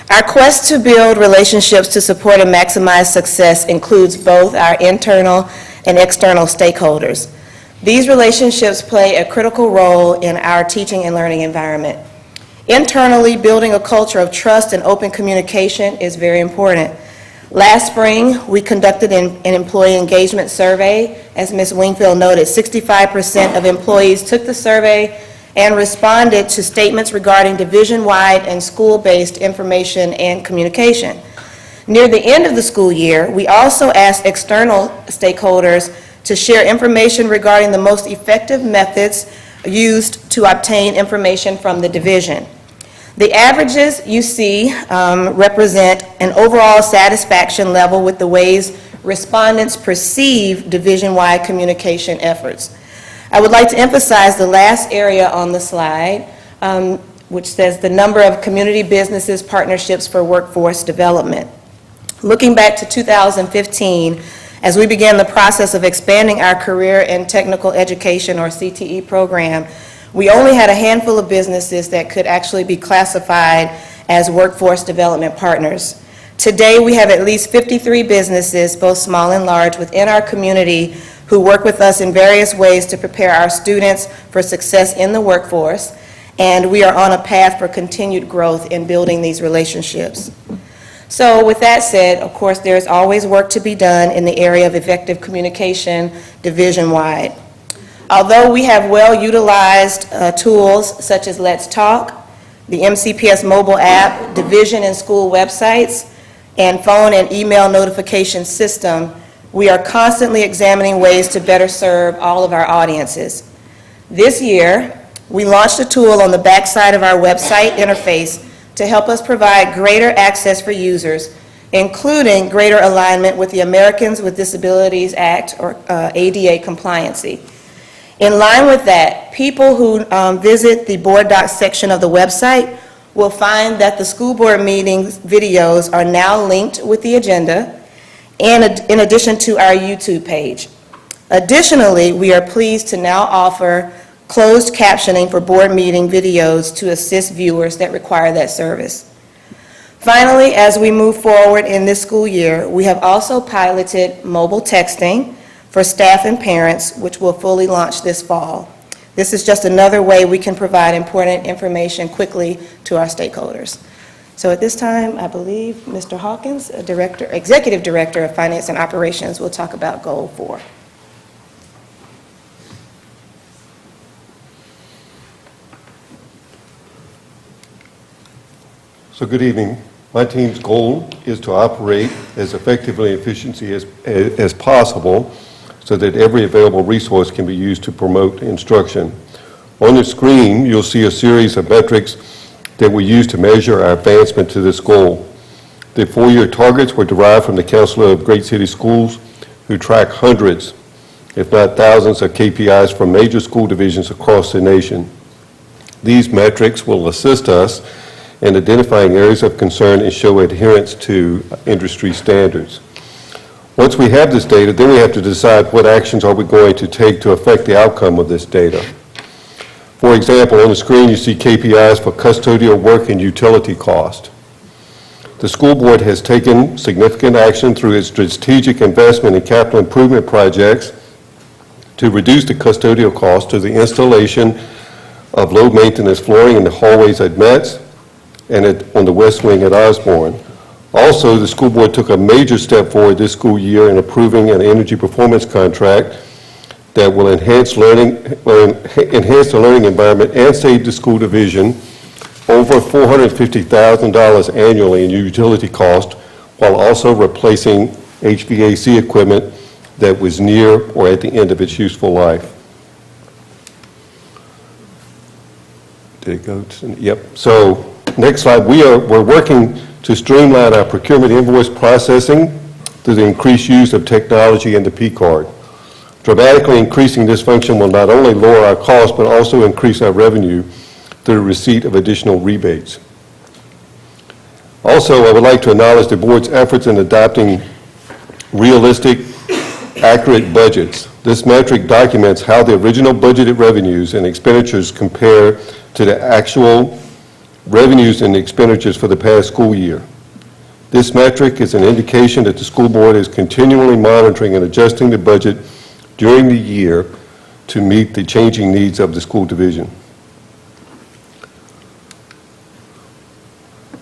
Our quest to build relationships to support and maximize success includes both our internal and external stakeholders. These relationships play a critical role in our teaching and learning environment. Internally, building a culture of trust and open communication is very important. Last spring, we conducted an employee engagement survey. As Ms. Wingfield noted, 65% of employees took the survey and responded to statements regarding division-wide and school-based information and communication. Near the end of the school year, we also asked external stakeholders to share information regarding the most effective methods used to obtain information from the division. The averages you see represent an overall satisfaction level with the ways respondents perceive division-wide communication efforts. I would like to emphasize the last area on the slide, which says the number of community businesses partnerships for workforce development. Looking back to 2015, as we began the process of expanding our Career and Technical Education, or CTE program, we only had a handful of businesses that could actually be classified as workforce development partners. Today, we have at least 53 businesses, both small and large, within our community who work with us in various ways to prepare our students for success in the workforce, and we are on a path for continued growth in building these relationships. So with that said, of course, there's always work to be done in the area of effective communication division-wide. Although we have well-utilized tools such as Let's Talk, the MCPS mobile app, division and school websites, and phone and email notification system, we are constantly examining ways to better serve all of our audiences. This year, we launched a tool on the backside of our website interface to help us provide greater access for users, including greater alignment with the Americans with Disabilities Act, or ADA compliancy. In line with that, people who visit the Board Docs section of the website will find that the school board meetings videos are now linked with the agenda, and in addition to our YouTube page. Additionally, we are pleased to now offer closed captioning for board meeting videos to assist viewers that require that service. Finally, as we move forward in this school year, we have also piloted mobile texting for staff and parents, which will fully launch this fall. This is just another way we can provide important information quickly to our stakeholders. So at this time, I believe Mr. Hawkins, Executive Director of Finance and Operations, will talk about Goal 4. So good evening. My team's goal is to operate as effectively and efficiently as possible so that every available resource can be used to promote instruction. On the screen, you'll see a series of metrics that we use to measure our advancement to this goal. The 4-year targets were derived from the Council of Great City Schools, who track hundreds, if not thousands, of KPIs from major school divisions across the nation. These metrics will assist us in identifying areas of concern and show adherence to industry standards. Once we have this data, then we have to decide what actions are we going to take to affect the outcome of this data. For example, on the screen you see KPIs for custodial work and utility cost. The school board has taken significant action through its strategic investment in capital improvement projects to reduce the custodial cost to the installation of low maintenance flooring in the hallways at Metz and on the west wing at Osborne. Also, the school board took a major step forward this school year in approving an energy performance contract that will enhance the learning environment and save the school division over $450,000 annually in utility cost, while also replacing HVAC equipment that was near or at the end of its useful life. Did it go to, yep. So next slide, we're working to streamline our procurement invoice processing through the increased use of technology and the P-card. Dramatically increasing this function will not only lower our costs, but also increase our revenue through the receipt of additional rebates. Also, I would like to acknowledge the board's efforts in adopting realistic, accurate budgets. This metric documents how the original budgeted revenues and expenditures compare to the actual revenues and expenditures for the past school year. This metric is an indication that the school board is continually monitoring and adjusting the budget during the year to meet the changing needs of the school division.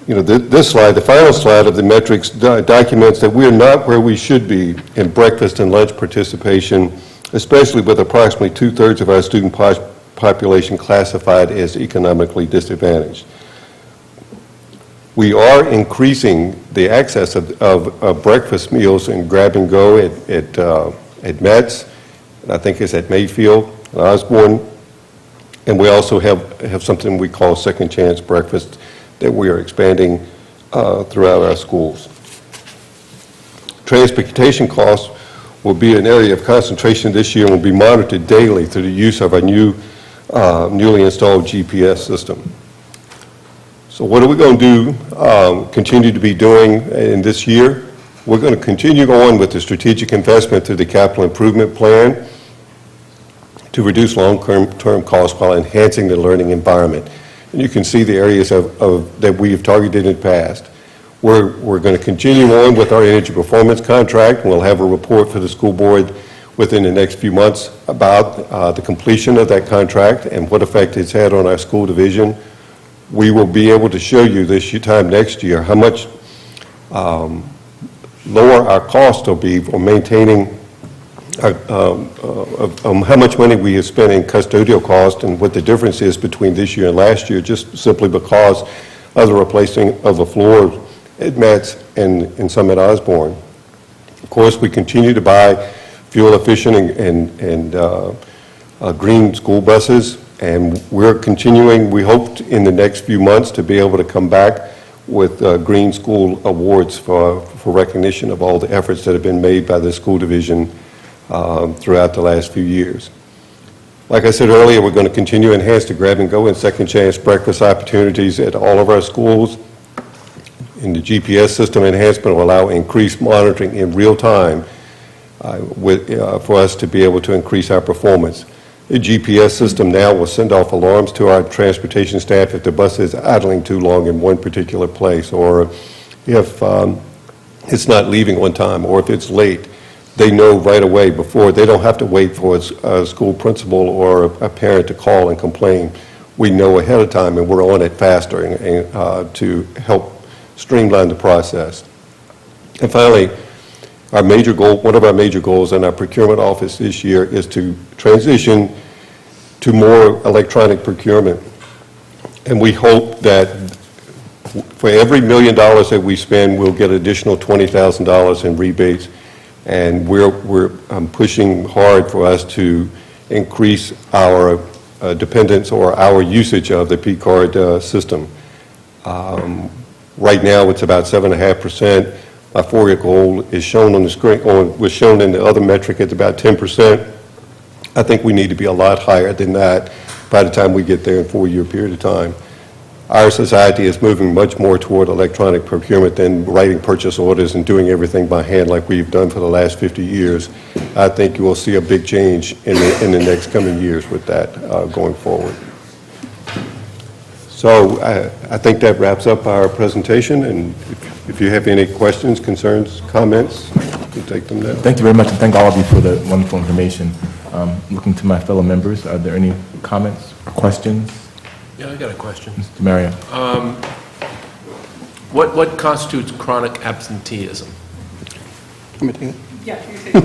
This slide, the final slide of the metrics, documents that we are not where we should be in breakfast and lunch participation, especially with approximately 2/3 of our student population classified as economically disadvantaged. We are increasing the access of breakfast meals and grab and go at Metz, and I think it's at Mayfield and Osborne, and we also have something we call second chance breakfast that we are expanding throughout our schools. Transportation costs will be an area of concentration this year and will be monitored daily through the use of our newly installed GPS system. So what are we going to do, continue to be doing in this year? We're going to continue on with the strategic investment through the capital improvement plan to reduce long-term costs while enhancing the learning environment. And you can see the areas that we have targeted in the past. We're going to continue on with our energy performance contract, and we'll have a report for the school board within the next few months about the completion of that contract and what effect it's had on our school division. We will be able to show you this time next year how much lower our costs will be for maintaining how much money we have spent in custodial cost and what the difference is between this year and last year, just simply because of the replacing of the floor at Metz and some at Osborne. Of course, we continue to buy fuel-efficient and green school buses, and we're continuing, we hope in the next few months to be able to come back with Green School Awards for recognition of all the efforts that have been made by the school division throughout the last few years. Like I said earlier, we're going to continue to enhance the grab-and-go and second-chance breakfast opportunities at all of our schools. And the GPS system enhancement will allow increased monitoring in real time for us to be able to increase our performance. The GPS system now will send off alarms to our transportation staff if the bus is idling too long in one particular place, or if it's not leaving on time, or if it's late. They know right away before. They don't have to wait for a school principal or a parent to call and complain. We know ahead of time, and we're on it faster and to help streamline the process. And finally, our major goal, one of our major goals in our procurement office this year is to transition to more electronic procurement. And we hope that for every $1 million that we spend, we'll get additional $20,000 in rebates. And we're pushing hard for us to increase our dependence or our usage of the P-card system. Right now, it's about 7.5%. My 4-year goal is shown on the screen, or was shown in the other metric, it's about 10%. I think we need to be a lot higher than that by the time we get there in a 4-year period of time. Our society is moving much more toward electronic procurement than writing purchase orders and doing everything by hand like we've done for the last 50 years. I think you will see a big change in the next coming years with that going forward. So I think that wraps up our presentation, and if you have any questions, concerns, comments, you can take them now. Thank you very much, and thank all of you for the wonderful information. Looking to my fellow members, are there any comments or questions? Yeah, I got a question. Mr. Mario. What constitutes chronic absenteeism? Let me take it. Yeah, you take it.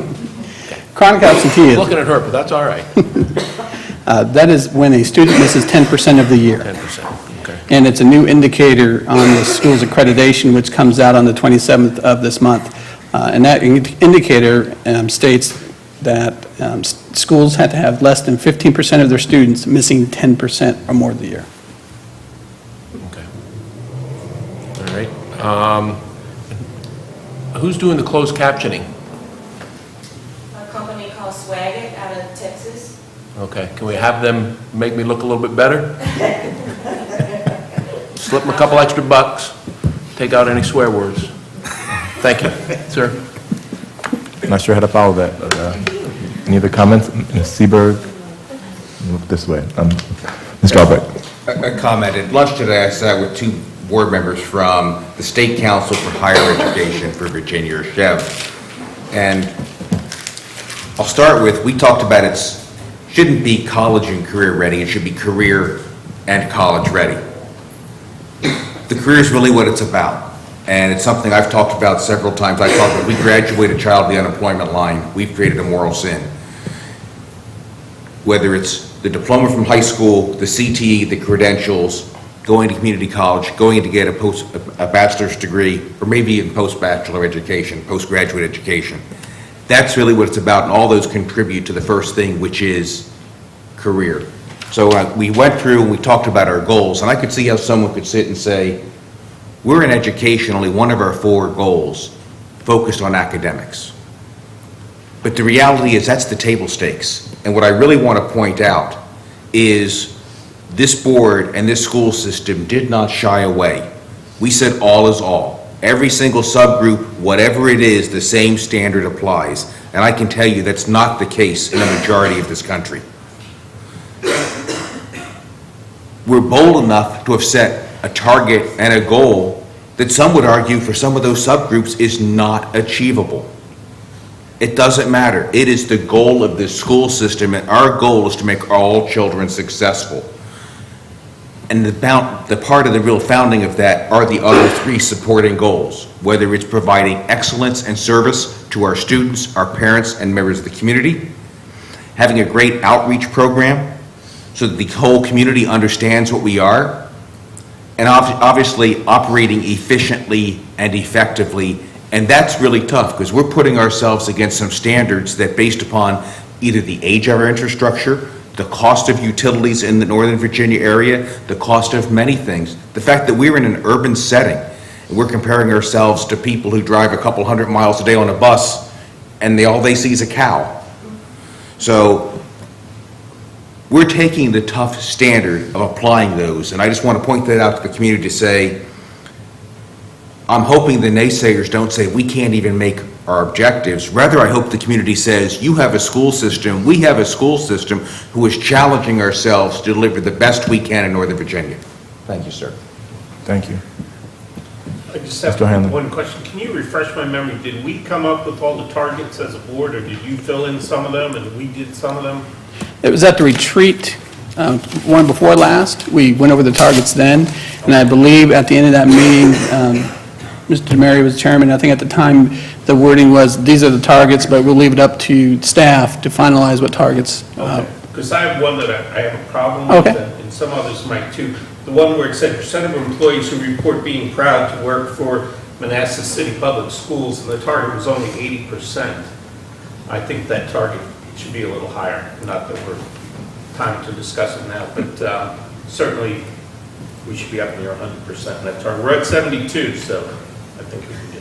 Chronic absenteeism. Looking at her, but that's all right. That is when a student misses 10% of the year. 10%, okay. And it's a new indicator on the school's accreditation, which comes out on the 27th of this month. And that indicator states that schools had to have less than 15% of their students missing 10% or more of the year. Okay. All right. Who's doing the closed captioning? A company called Swaggit out of Texas. Okay. Can we have them make me look a little bit better? Slip them a couple extra bucks. Take out any swear words. Thank you, sir. I'm not sure how to follow that. But, any other comments? Ms. Seberg? Look this way. Mr. Albrecht. A comment. At lunch today, I sat with 2 board members from the State Council for Higher Education for Virginia, or SHEV. And I'll start with, we talked about it shouldn't be college and career ready. It should be career and college ready. The career is really what it's about. And it's something I've talked about several times. We graduate a child to the unemployment line, we've created a moral sin. Whether it's the diploma from high school, the CTE, the credentials, going to community college, going to get a bachelor's degree, or maybe even post-bachelor education, postgraduate education. That's really what it's about, and all those contribute to the first thing, which is career. So we went through and we talked about our goals, and I could see how someone could sit and say, we're in education, only one of our 4 goals focused on academics. But the reality is that's the table stakes. And what I really want to point out is this board and this school system did not shy away. We said all is all. Every single subgroup, whatever it is, the same standard applies. And I can tell you that's not the case in the majority of this country. We're bold enough to have set a target and a goal that some would argue for some of those subgroups is not achievable. It doesn't matter. It is the goal of this school system, and our goal is to make all children successful. And the part of the real founding of that are the other 3 supporting goals, whether it's providing excellence and service to our students, our parents, and members of the community, having a great outreach program so that the whole community understands what we are, and obviously operating efficiently and effectively. And that's really tough because we're putting ourselves against some standards that, based upon either the age of our infrastructure, the cost of utilities in the Northern Virginia area, the cost of many things, the fact that we're in an urban setting and we're comparing ourselves to people who drive a couple 100 miles a day on a bus and all they see is a cow. So we're taking the tough standard of applying those, and I just want to point that out to the community to say, I'm hoping the naysayers don't say we can't even make our objectives. Rather, I hope the community says, you have a school system, we have a school system who is challenging ourselves to deliver the best we can in Northern Virginia. Thank you, sir. Thank you. I just Mr. Hanlon. have one question. Can you refresh my memory? Did we come up with all the targets as a board, or did you fill in some of them and we did some of them? It was at the retreat, one before last. We went over the targets then, and I believe at the end of that meeting, Mr. DeMary was chairman. I think at the time, the wording was, these are the targets, but we'll leave it up to staff to finalize what targets. Okay, because I have one that I have a problem with, Okay. and some others might too. The one where it said percent of employees who report being proud to work for Manassas City Public Schools, and the target was only 80%. I think that target should be a little higher. Not that we're time to discuss it now, but certainly we should be up near 100% in that target. We're at 72, so I think we can get.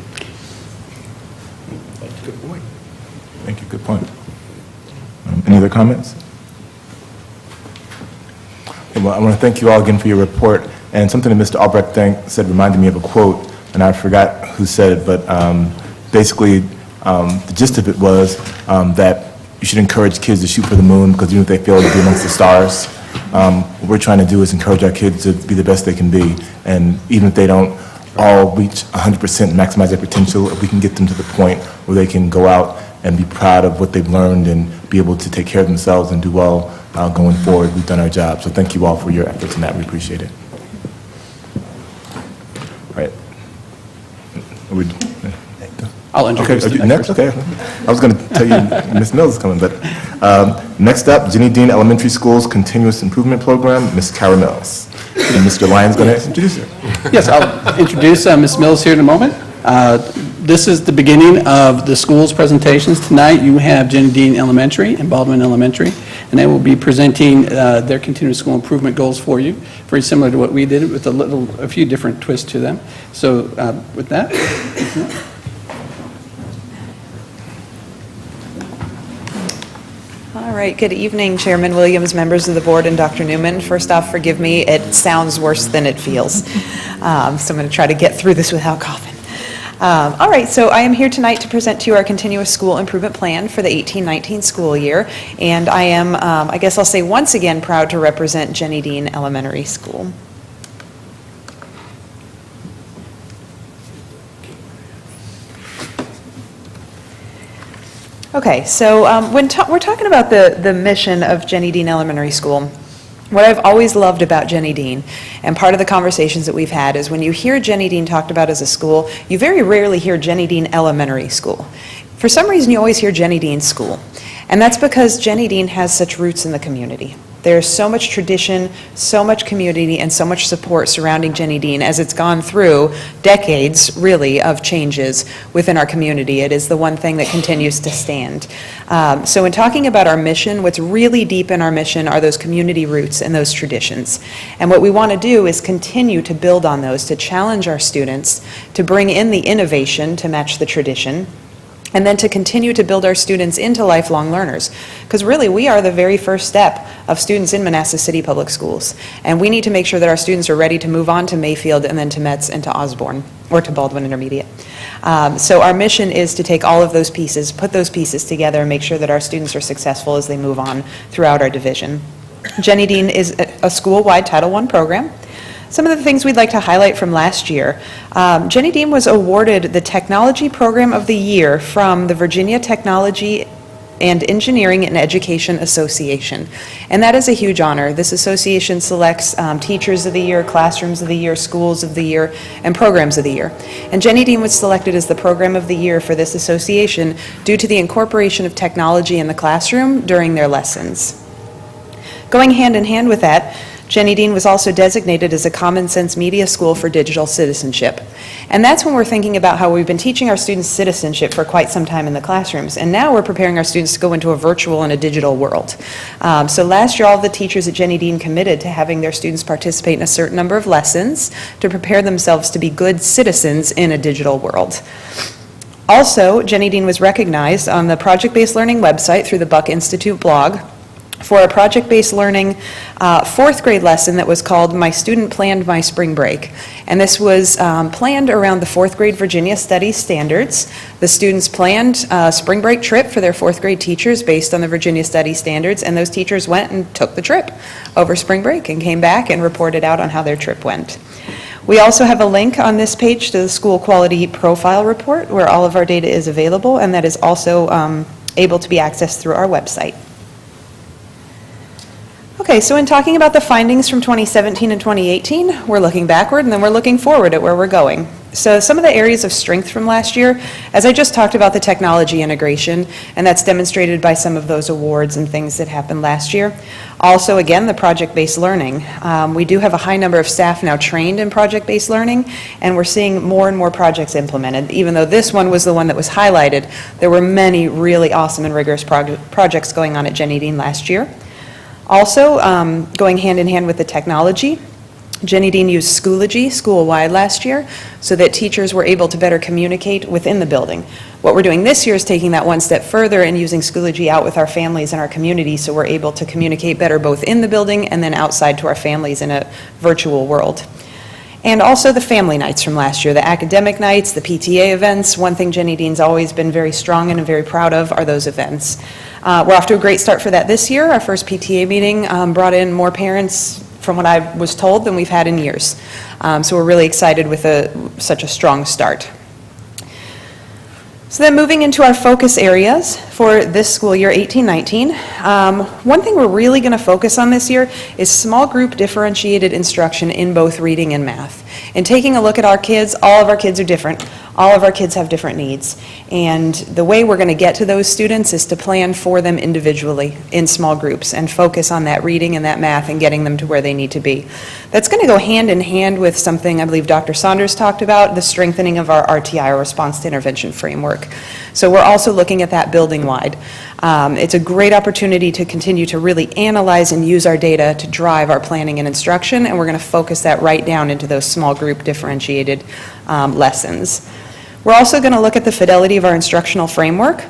Good point. Thank you, good point. Any other comments? Okay, well, I want to thank you all again for your report, and something that Mr. Albrecht said reminded me of a quote, and I forgot who said it, but basically the gist of it was that you should encourage kids to shoot for the moon, because even if they fail to be amongst the stars, what we're trying to do is encourage our kids to be the best they can be, and even if they don't all reach 100% maximize their potential, if we can get them to the point where they can go out and be proud of what they've learned and be able to take care of themselves and do well going forward, we've done our job. So thank you all for your efforts in that. We appreciate it. All right. I'll introduce Okay, the next. person. Okay. I was going to tell you Ms. Mills is coming, but next up, Jenny Dean Elementary School's Continuous Improvement Program, Ms. Kara Mills. And Mr. Lyon's going to introduce her. Yes, I'll introduce Ms. Mills here in a moment. This is the beginning of the school's presentations. Tonight, you have Jenny Dean Elementary and Baldwin Elementary, and they will be presenting their continuous school improvement goals for you, very similar to what we did, with a few different twists to them. So with that. All right, good evening, Chairman Williams, members of the board, and Dr. Newman. First off, forgive me, it sounds worse than it feels. So I'm going to try to get through this without coughing. All right, so I am here tonight to present to you our continuous school improvement plan for the 18-19 school year, and I am, I guess I'll say once again, proud to represent Jenny Dean Elementary School. Okay, so when we're talking about the mission of Jenny Dean Elementary School, what I've always loved about Jenny Dean, and part of the conversations that we've had, is when you hear Jenny Dean talked about as a school, you very rarely hear Jenny Dean Elementary School. For some reason, you always hear Jenny Dean School, and that's because Jenny Dean has such roots in the community. There's so much tradition, so much community, and so much support surrounding Jenny Dean as it's gone through decades, really, of changes within our community. It is the one thing that continues to stand. So in talking about our mission, what's really deep in our mission are those community roots and those traditions. And what we want to do is continue to build on those, to challenge our students, to bring in the innovation to match the tradition, and then to continue to build our students into lifelong learners. Because really, we are the very first step of students in Manassas City Public Schools. And we need to make sure that our students are ready to move on to Mayfield and then to Metz and to Osborne, or to Baldwin Intermediate. So our mission is to take all of those pieces, put those pieces together, and make sure that our students are successful as they move on throughout our division. Jenny Dean is a school-wide Title I program. Some of the things we'd like to highlight from last year. Jenny Dean was awarded the Technology Program of the Year from the Virginia Technology and Engineering and Education Association. And that is a huge honor. This association selects teachers of the year, classrooms of the year, schools of the year, and programs of the year. And Jenny Dean was selected as the program of the year for this association due to the incorporation of technology in the classroom during their lessons. Going hand in hand with that, Jenny Dean was also designated as a Common Sense Media School for Digital Citizenship. And that's when we're thinking about how we've been teaching our students citizenship for quite some time in the classrooms. And now we're preparing our students to go into a virtual and a digital world. So last year, all of the teachers at Jenny Dean committed to having their students participate in a certain number of lessons to prepare themselves to be good citizens in a digital world. Also, Jenny Dean was recognized on the Project-Based Learning website through the Buck Institute blog for a project-based learning fourth grade lesson that was called My Student Planned My Spring Break. And this was planned around the fourth grade Virginia Studies standards. The students planned a spring break trip for their fourth grade teachers based on the Virginia Studies standards, and those teachers went and took the trip over spring break and came back and reported out on how their trip went. We also have a link on this page to the School Quality Profile Report where all of our data is available, and that is also able to be accessed through our website. Okay, so in talking about the findings from 2017 and 2018, we're looking backward and then we're looking forward at where we're going. So some of the areas of strength from last year, as I just talked about the technology integration, and that's demonstrated by some of those awards and things that happened last year. Also, again, the project-based learning. We do have a high number of staff now trained in project-based learning, and we're seeing more and more projects implemented. Even though this one was the one that was highlighted, there were many really awesome and rigorous projects going on at Jenny Dean last year. Also, going hand in hand with the technology, Jenny Dean used Schoology school-wide last year so that teachers were able to better communicate within the building. What we're doing this year is taking that one step further and using Schoology out with our families and our community so we're able to communicate better both in the building and then outside to our families in a virtual world. And also the family nights from last year, the academic nights, the PTA events. One thing Jenny Dean's always been very strong in and very proud of are those events. We're off to a great start for that this year. Our first PTA meeting brought in more parents, from what I was told, than we've had in years. So we're really excited with such a strong start. So then moving into our focus areas for this school year, 18-19, one thing we're really going to focus on this year is small group differentiated instruction in both reading and math. And taking a look at our kids, all of our kids are different. All of our kids have different needs. And the way we're going to get to those students is to plan for them individually in small groups and focus on that reading and that math and getting them to where they need to be. That's going to go hand in hand with something I believe Dr. Saunders talked about, the strengthening of our RTI, or Response to Intervention Framework. So we're also looking at that building wide. It's a great opportunity to continue to really analyze and use our data to drive our planning and instruction, and we're going to focus that right down into those small group differentiated lessons. We're also going to look at the fidelity of our instructional framework,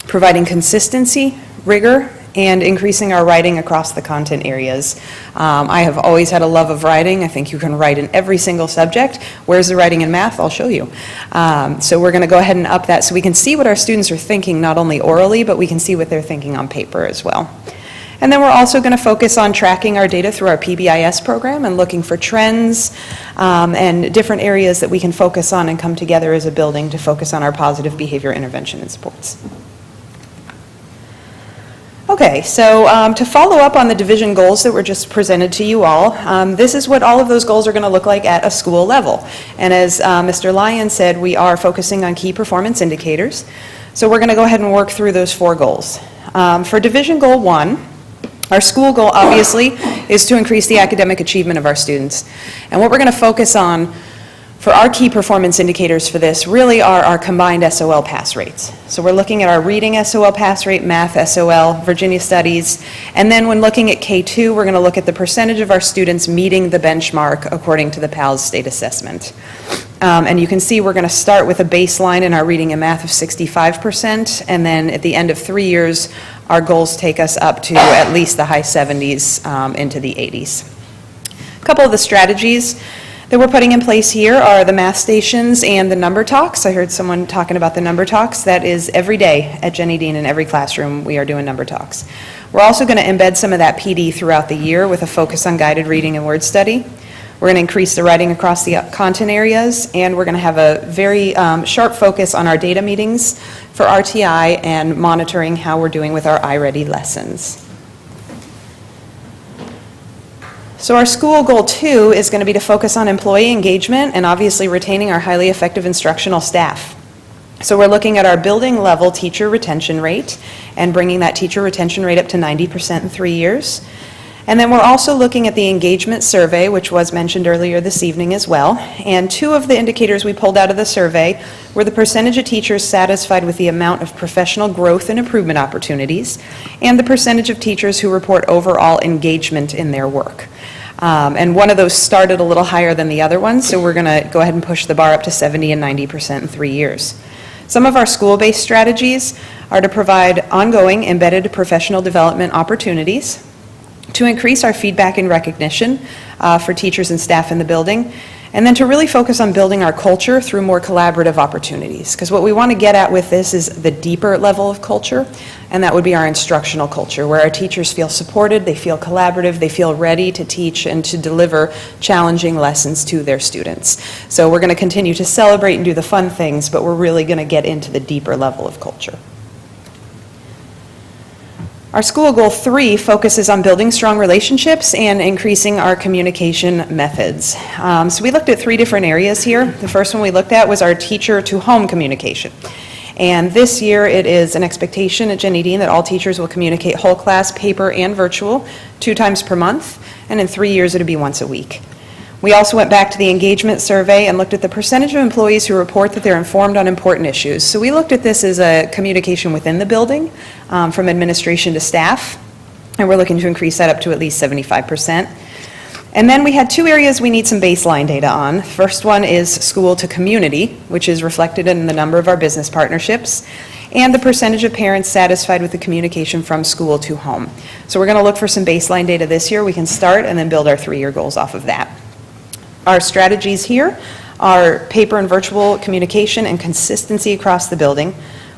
providing consistency, rigor, and increasing our writing across the content areas. I have always had a love of writing. I think you can write in every single subject. Where's the writing in math? I'll show you. So we're going to go ahead and up that so we can see what our students are thinking, not only orally, but we can see what they're thinking on paper as well. And then we're also going to focus on tracking our data through our PBIS program and looking for trends and different areas that we can focus on and come together as a building to focus on our positive behavior intervention and supports. Okay, so to follow up on the division goals that were just presented to you all, this is what all of those goals are going to look like at a school level. And as Mr. Lyon said, we are focusing on key performance indicators. So we're going to go ahead and work through those 4 goals. For Division Goal 1, our school goal, obviously, is to increase the academic achievement of our students. And what we're going to focus on for our key performance indicators for this really are our combined SOL pass rates. So we're looking at our reading SOL pass rate, math SOL, Virginia Studies, and then when looking at K2, we're going to look at the percentage of our students meeting the benchmark according to the PALS state assessment. And you can see we're going to start with a baseline in our reading and math of 65%, and then at the end of 3 years, our goals take us up to at least the high 70s into the 80s. A couple of the strategies that we're putting in place here are the math stations and the number talks. I heard someone talking about the number talks. That is every day at Jenny Dean in every classroom we are doing number talks. We're also going to embed some of that PD throughout the year with a focus on guided reading and word study. We're going to increase the writing across the content areas, and we're going to have a very sharp focus on our data meetings for RTI and monitoring how we're doing with our iReady lessons. So our school goal 2 is going to be to focus on employee engagement and obviously retaining our highly effective instructional staff. So we're looking at our building level teacher retention rate and bringing that teacher retention rate up to 90% in 3 years. And then we're also looking at the engagement survey, which was mentioned earlier this evening as well. And 2 of the indicators we pulled out of the survey were the percentage of teachers satisfied with the amount of professional growth and improvement opportunities, and the percentage of teachers who report overall engagement in their work. And one of those started a little higher than the other one, so we're going to go ahead and push the bar up to 70 and 90% in 3 years. Some of our school-based strategies are to provide ongoing embedded professional development opportunities, to increase our feedback and recognition for teachers and staff in the building, and then to really focus on building our culture through more collaborative opportunities. Because what we want to get at with this is the deeper level of culture, and that would be our instructional culture, where our teachers feel supported, they feel collaborative, they feel ready to teach and to deliver challenging lessons to their students. So we're going to continue to celebrate and do the fun things, but we're really going to get into the deeper level of culture. Our school goal 3 focuses on building strong relationships and increasing our communication methods. So we looked at 3 different areas here. The first one we looked at was our teacher-to-home communication. And this year it is an expectation at Jenny Dean that all teachers will communicate whole class, paper, and virtual 2 times per month, and in 3 years it'll be once a week. We also went back to the engagement survey and looked at the percentage of employees who report that they're informed on important issues. So we looked at this as a communication within the building, from administration to staff, and we're looking to increase that up to at least 75%. And then we had 2 areas we need some baseline data on. The first one is school to community, which is reflected in the number of our business partnerships, and the percentage of parents satisfied with the communication from school to home. So we're going to look for some baseline data this year. We can start and then build our 3-year goals off of that. Our strategies here are paper and virtual communication and consistency across the building,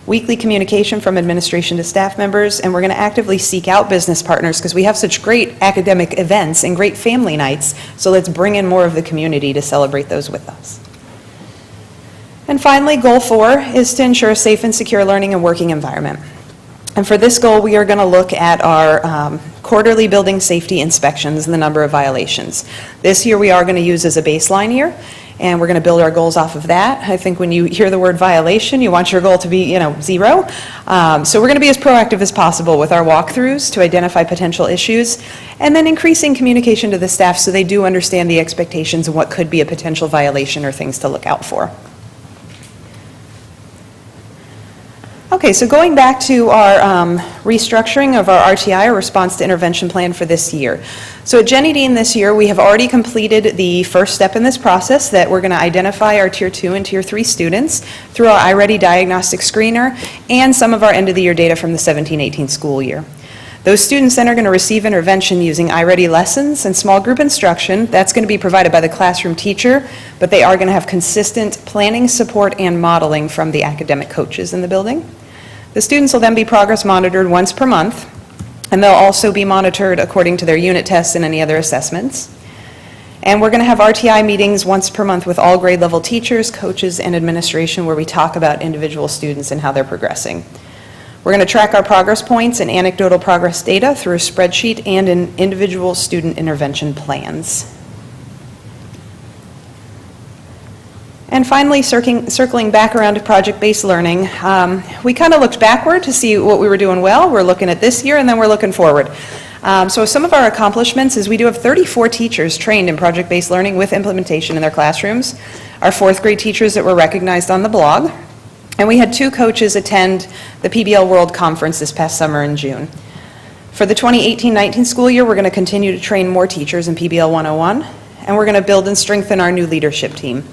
weekly communication from administration to staff members, and we're going to actively seek out business partners because we have such great academic events and great family nights, so let's bring in more of the community to celebrate those with us. And finally, goal 4 is to ensure a safe and secure learning and working environment. And for this goal, we are going to look at our quarterly building safety inspections and the number of violations. This year we are going to use as a baseline year, and we're going to build our goals off of that. I think when you hear the word violation, you want your goal to be, 0. So we're going to be as proactive as possible with our walkthroughs to identify potential issues, and then increasing communication to the staff so they do understand the expectations and what could be a potential violation or things to look out for. Okay, so going back to our restructuring of our RTI, our Response to Intervention Plan for this year. So at Jenny Dean this year, we have already completed the first step in this process that we're going to identify our Tier 2 and Tier 3 students through our iReady diagnostic screener and some of our end-of-the-year data from the 17-18 school year. Those students then are going to receive intervention using iReady lessons and small group instruction. That's going to be provided by the classroom teacher, but they are going to have consistent planning, support, and modeling from the academic coaches in the building. The students will then be progress monitored once per month, and they'll also be monitored according to their unit tests and any other assessments. And we're going to have RTI meetings once per month with all grade level teachers, coaches, and administration where we talk about individual students and how they're progressing. We're going to track our progress points and anecdotal progress data through a spreadsheet and in individual student intervention plans. And finally, circling back around to project-based learning, we kind of looked backward to see what we were doing well. We're looking at this year, and then we're looking forward. So some of our accomplishments is we do have 34 teachers trained in project-based learning with implementation in their classrooms. Our 4th grade teachers that were recognized on the blog. And we had 2 coaches attend the PBL World Conference this past summer in June. For the 2018-19 school year, we're going to continue to train more teachers in PBL 101, and we're going to build and strengthen our new leadership team.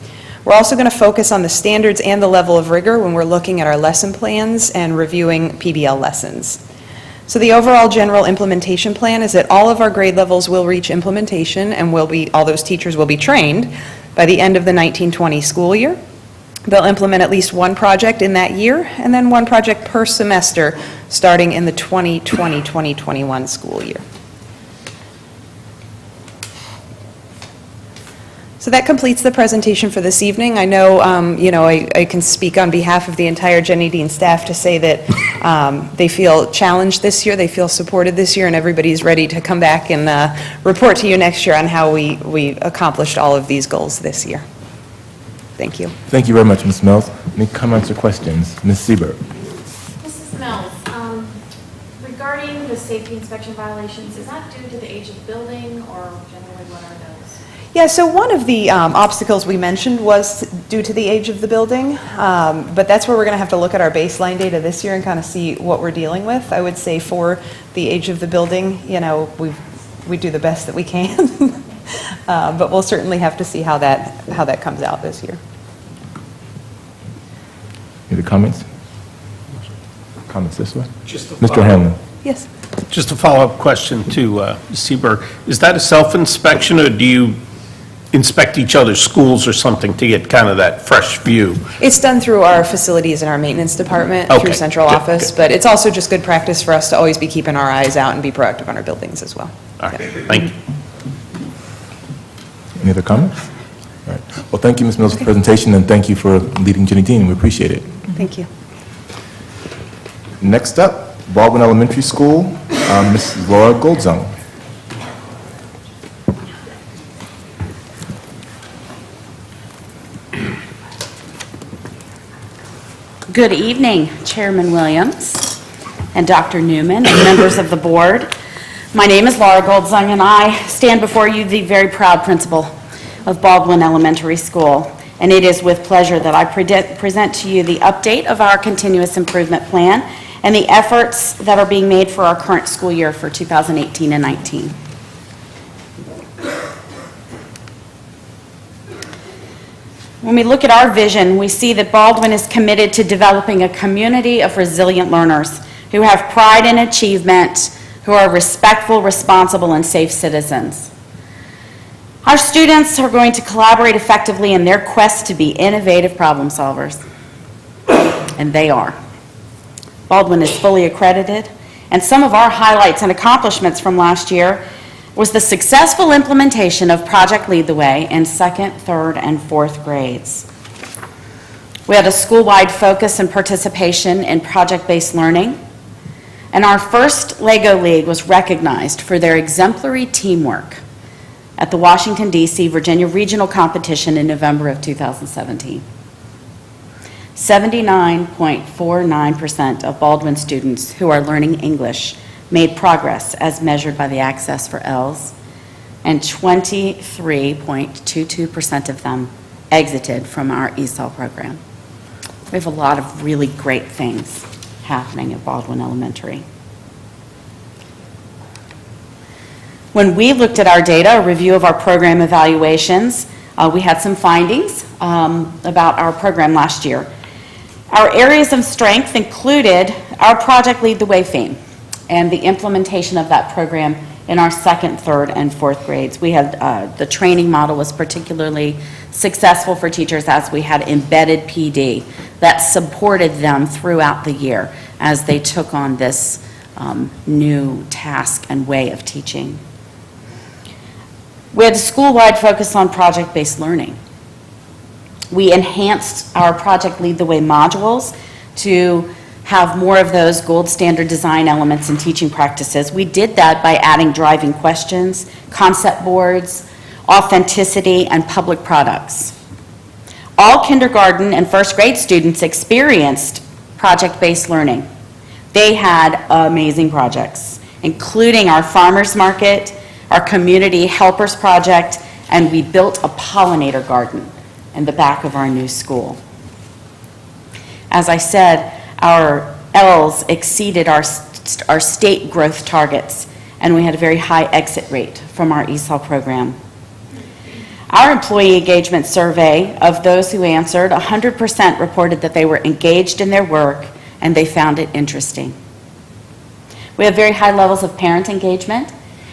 We're also going to focus on the standards and the level of rigor when we're looking at our lesson plans and reviewing PBL lessons. So the overall general implementation plan is that all of our grade levels will reach implementation and all those teachers will be trained by the end of the 1920 school year. They'll implement at least 1 project in that year and then 1 project per semester starting in the 2020-2021 school year. So that completes the presentation for this evening. I know, I can speak on behalf of the entire Jenny Dean staff to say that they feel challenged this year, they feel supported this year, and everybody's ready to come back and report to you next year on how we accomplished all of these goals this year. Thank you. Thank you very much, Ms. Mills. Any comments or questions? Ms. Seberg. Mrs. Mills, regarding the safety inspection violations, is that due to the age of the building, or generally what are those? Yeah, so one of the obstacles we mentioned was due to the age of the building, but that's where we're going to have to look at our baseline data this year and kind of see what we're dealing with. I would say for the age of the building, we do the best that we can, but we'll certainly have to see how that comes out this year. Any other comments? comments this way? Just a Mr. follow-up. Hanlon. Yes. Just a follow-up question to Ms. Seberg. Is that a self-inspection, or do you inspect each other's schools or something to get kind of that fresh view? It's done through our facilities and our maintenance department, Okay, through central good, office, but it's also just good practice for us to always be keeping our eyes out and be proactive on our buildings as well. All right, thank you. Any other comments? All right. Well, thank you, Ms. Mills, for the presentation, and thank you for leading Jenny Dean. We appreciate it. Thank you. Next up, Baldwin Elementary School, Mrs. Laura Goldzung. Good evening, Chairman Williams and Dr. Newman and members of the board. My name is Laura Goldzung, and I stand before you the very proud principal of Baldwin Elementary School. And it is with pleasure that I present to you the update of our continuous improvement plan and the efforts that are being made for our current school year for 2018 and 19. When we look at our vision, we see that Baldwin is committed to developing a community of resilient learners who have pride in achievement, who are respectful, responsible, and safe citizens. Our students are going to collaborate effectively in their quest to be innovative problem solvers, and they are. Baldwin is fully accredited, and some of our highlights and accomplishments from last year was the successful implementation of Project Lead the Way in 2nd, 3rd, and 4th grades. We had a school-wide focus and participation in project-based learning, and our first LEGO League was recognized for their exemplary teamwork at the Washington, D.C. Virginia Regional Competition in November of 2017. 79.49% of Baldwin students who are learning English made progress as measured by the Access for ELS, and 23.22% of them exited from our ESOL program. We have a lot of really great things happening at Baldwin Elementary. When we looked at our data, a review of our program evaluations, we had some findings about our program last year. Our areas of strength included our Project Lead the Way theme and the implementation of that program in our 2nd, 3rd, and 4th grades. We had, the training model was particularly successful for teachers as we had embedded PD that supported them throughout the year as they took on this new task and way of teaching. We had a school-wide focus on project-based learning. We enhanced our Project Lead the Way modules to have more of those gold standard design elements in teaching practices. We did that by adding driving questions, concept boards, authenticity, and public products. All kindergarten and 1st grade students experienced project-based learning. They had amazing projects, including our farmers market, our community helpers project, and we built a pollinator garden in the back of our new school. As I said, our ELs exceeded our state growth targets, and we had a very high exit rate from our ESOL program. Our employee engagement survey, of those who answered, 100% reported that they were engaged in their work and they found it interesting. We have very high levels of parent engagement,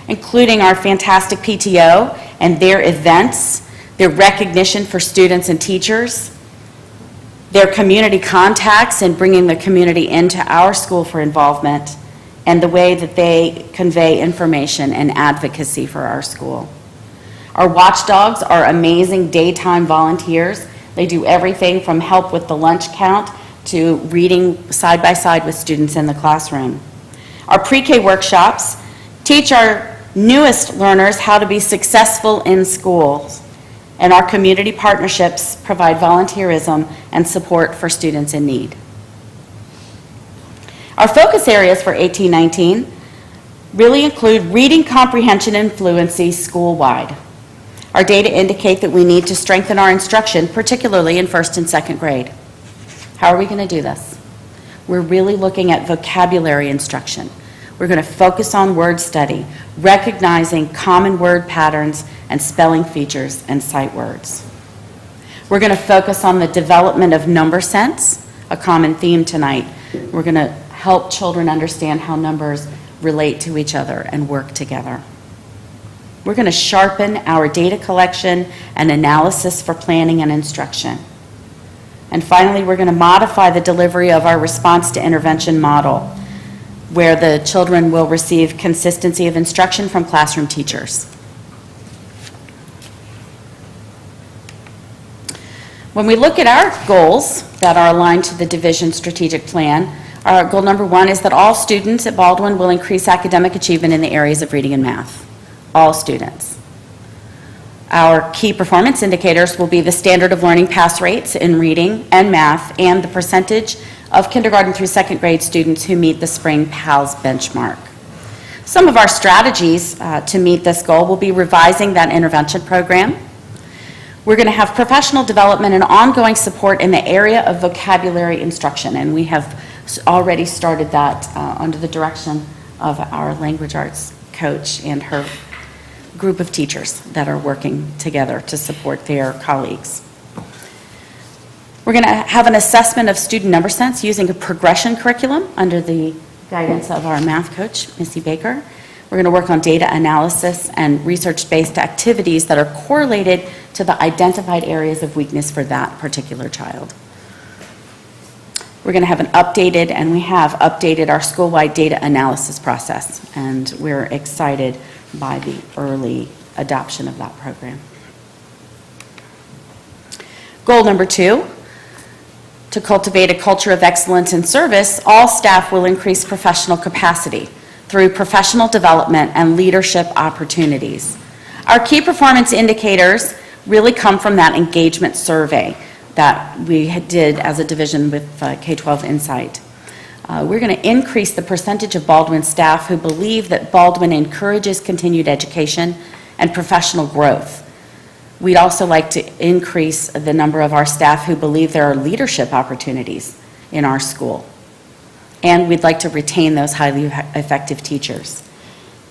including our fantastic PTO and their events, their recognition for students and teachers, their community contacts and bringing the community into our school for involvement, and the way that they convey information and advocacy for our school. Our watchdogs are amazing daytime volunteers. They do everything from help with the lunch count to reading side by side with students in the classroom. Our pre-K workshops teach our newest learners how to be successful in schools. And our community partnerships provide volunteerism and support for students in need. Our focus areas for 18-19 really include reading comprehension and fluency school-wide. Our data indicate that we need to strengthen our instruction, particularly in 1st and 2nd grade. How are we going to do this? We're really looking at vocabulary instruction. We're going to focus on word study, recognizing common word patterns and spelling features and sight words. We're going to focus on the development of number sense, a common theme tonight. We're going to help children understand how numbers relate to each other and work together. We're going to sharpen our data collection and analysis for planning and instruction. And finally, we're going to modify the delivery of our response to intervention model, where the children will receive consistency of instruction from classroom teachers. When we look at our goals that are aligned to the division strategic plan, our goal number 1 is that all students at Baldwin will increase academic achievement in the areas of reading and math. All students. Our key performance indicators will be the standard of learning pass rates in reading and math and the percentage of kindergarten through 2nd grade students who meet the Spring PALS benchmark. Some of our strategies to meet this goal will be revising that intervention program. We're going to have professional development and ongoing support in the area of vocabulary instruction, and we have already started that under the direction of our language arts coach and her group of teachers that are working together to support their colleagues. We're going to have an assessment of student number sense using a progression curriculum under the guidance of our math coach, Missy Baker. We're going to work on data analysis and research-based activities that are correlated to the identified areas of weakness for that particular child. We're going to have an updated, and we have updated our school-wide data analysis process, and we're excited by the early adoption of that program. Goal number 2, to cultivate a culture of excellence in service, all staff will increase professional capacity through professional development and leadership opportunities. Our key performance indicators really come from that engagement survey that we did as a division with K-12 Insight. We're going to increase the percentage of Baldwin staff who believe that Baldwin encourages continued education and professional growth. We'd also like to increase the number of our staff who believe there are leadership opportunities in our school. And we'd like to retain those highly effective teachers.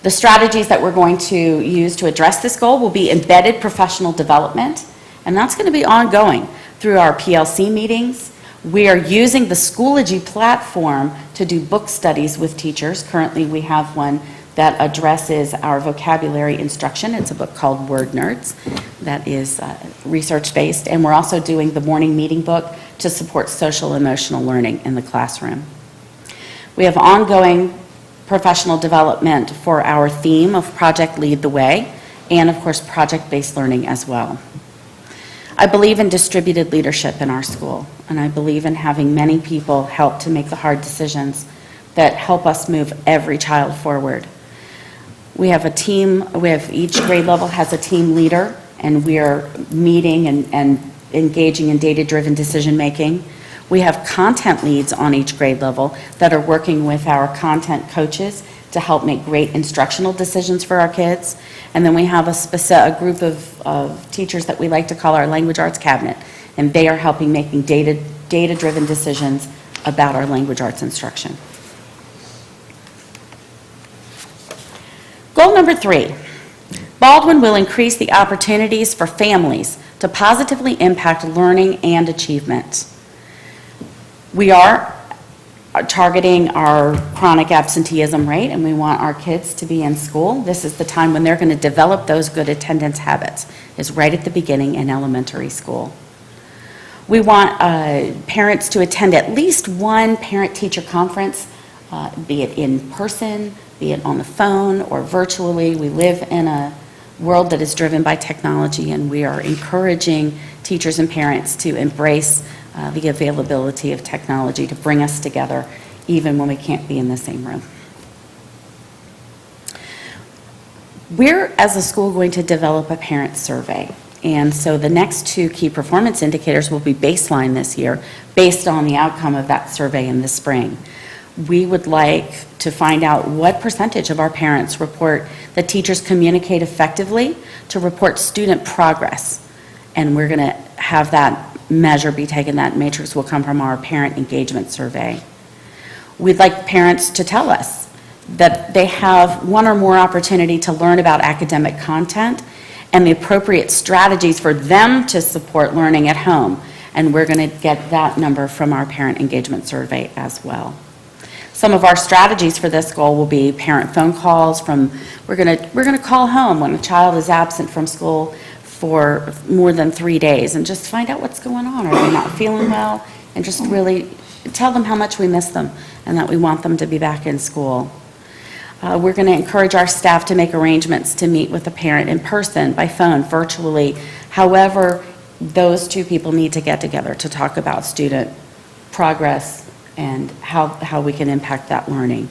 The strategies that we're going to use to address this goal will be embedded professional development, and that's going to be ongoing through our PLC meetings. We are using the Schoology platform to do book studies with teachers. Currently, we have one that addresses our vocabulary instruction. It's a book called Word Nerds that is research-based, and we're also doing the morning meeting book to support social-emotional learning in the classroom. We have ongoing professional development for our theme of Project Lead the Way, and of course, project-based learning as well. I believe in distributed leadership in our school, and I believe in having many people help to make the hard decisions that help us move every child forward. We have a team, each grade level has a team leader, and we are meeting and engaging in data-driven decision-making. We have content leads on each grade level that are working with our content coaches to help make great instructional decisions for our kids. And then we have a group of teachers that we like to call our language arts cabinet, and they are helping making data-driven decisions about our language arts instruction. Goal number 3, Baldwin will increase the opportunities for families to positively impact learning and achievement. We are targeting our chronic absenteeism rate, and we want our kids to be in school. This is the time when they're going to develop those good attendance habits, is right at the beginning in elementary school. We want parents to attend at least one parent-teacher conference, be it in person, be it on the phone or virtually. We live in a world that is driven by technology, and we are encouraging teachers and parents to embrace the availability of technology to bring us together even when we can't be in the same room. We're, as a school, going to develop a parent survey. And so the next 2 key performance indicators will be baseline this year based on the outcome of that survey in the spring. We would like to find out what percentage of our parents report that teachers communicate effectively to report student progress. And we're going to have that measure be taken. That matrix will come from our parent engagement survey. We'd like parents to tell us that they have one or more opportunity to learn about academic content and the appropriate strategies for them to support learning at home. And we're going to get that number from our parent engagement survey as well. Some of our strategies for this goal will be parent phone calls we're going to call home when a child is absent from school for more than 3 days and just find out what's going on. Are they not feeling well? And just really tell them how much we miss them and that we want them to be back in school. We're going to encourage our staff to make arrangements to meet with a parent in person, by phone, virtually. However, those two people need to get together to talk about student progress and how we can impact that learning.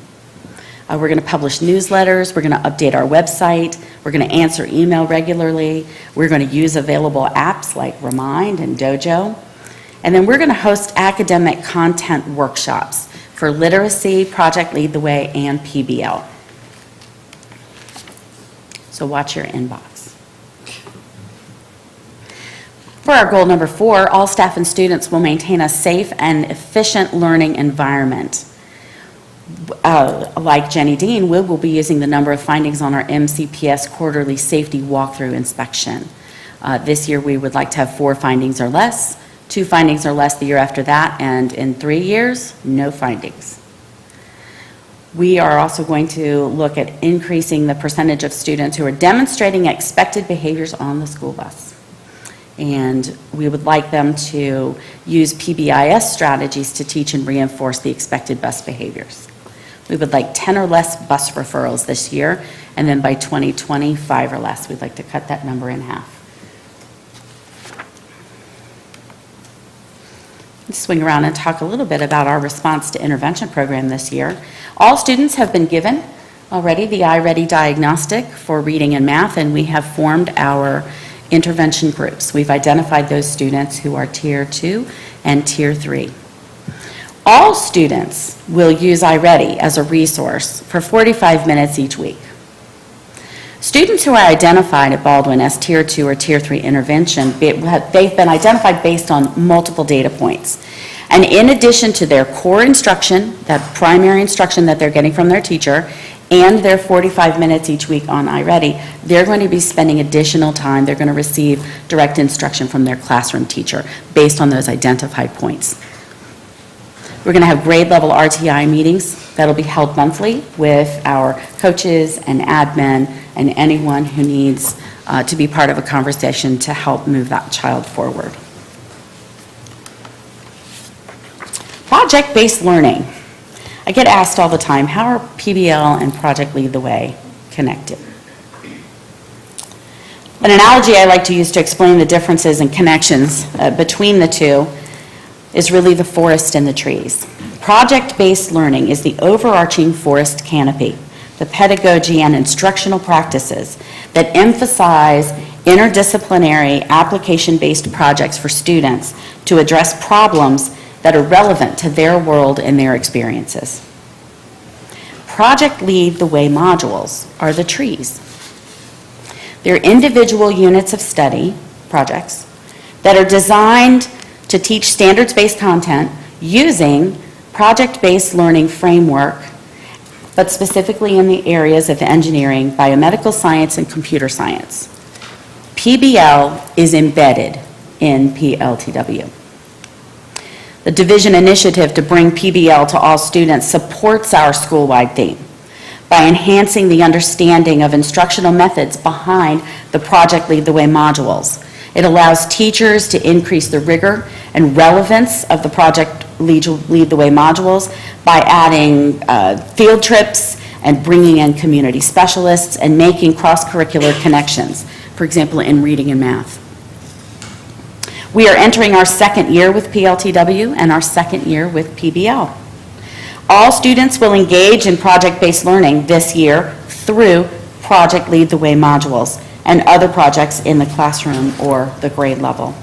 We're going to publish newsletters. We're going to update our website. We're going to answer email regularly. We're going to use available apps like Remind and Dojo. And then we're going to host academic content workshops for literacy, Project Lead the Way, and PBL. So watch your inbox. For our goal number 4, all staff and students will maintain a safe and efficient learning environment. Like Jenny Dean, we will be using the number of findings on our MCPS quarterly safety walkthrough inspection. This year, we would like to have 4 findings or less, 2 findings or less the year after that, and in 3 years, no findings. We are also going to look at increasing the percentage of students who are demonstrating expected behaviors on the school bus. And we would like them to use PBIS strategies to teach and reinforce the expected bus behaviors. We would like 10 or less bus referrals this year, and then by 2020, 5 or less. We'd like to cut that number in half. Let's swing around and talk a little bit about our response to intervention program this year. All students have been given already the iReady diagnostic for reading and math, and we have formed our intervention groups. We've identified those students who are Tier 2 and Tier 3. All students will use iReady as a resource for 45 minutes each week. Students who are identified at Baldwin as Tier 2 or Tier 3 intervention, they've been identified based on multiple data points. And in addition to their core instruction, that primary instruction that they're getting from their teacher, and their 45 minutes each week on iReady, they're going to be spending additional time. They're going to receive direct instruction from their classroom teacher based on those identified points. We're going to have grade level RTI meetings that'll be held monthly with our coaches and admin and anyone who needs to be part of a conversation to help move that child forward. Project-based learning. I get asked all the time, how are PBL and Project Lead the Way connected? An analogy I like to use to explain the differences and connections between the two is really the forest and the trees. Project-based learning is the overarching forest canopy, the pedagogy and instructional practices that emphasize interdisciplinary application-based projects for students to address problems that are relevant to their world and their experiences. Project Lead the Way modules are the trees. They're individual units of study, projects, that are designed to teach standards-based content using project-based learning framework, but specifically in the areas of engineering, biomedical science, and computer science. PBL is embedded in PLTW. The division initiative to bring PBL to all students supports our school-wide theme by enhancing the understanding of instructional methods behind the Project Lead the Way modules. It allows teachers to increase the rigor and relevance of the Project Lead the Way modules by adding field trips and bringing in community specialists and making cross-curricular connections, for example, in reading and math. We are entering our second year with PLTW and our second year with PBL. All students will engage in project-based learning this year through Project Lead the Way modules and other projects in the classroom or the grade level.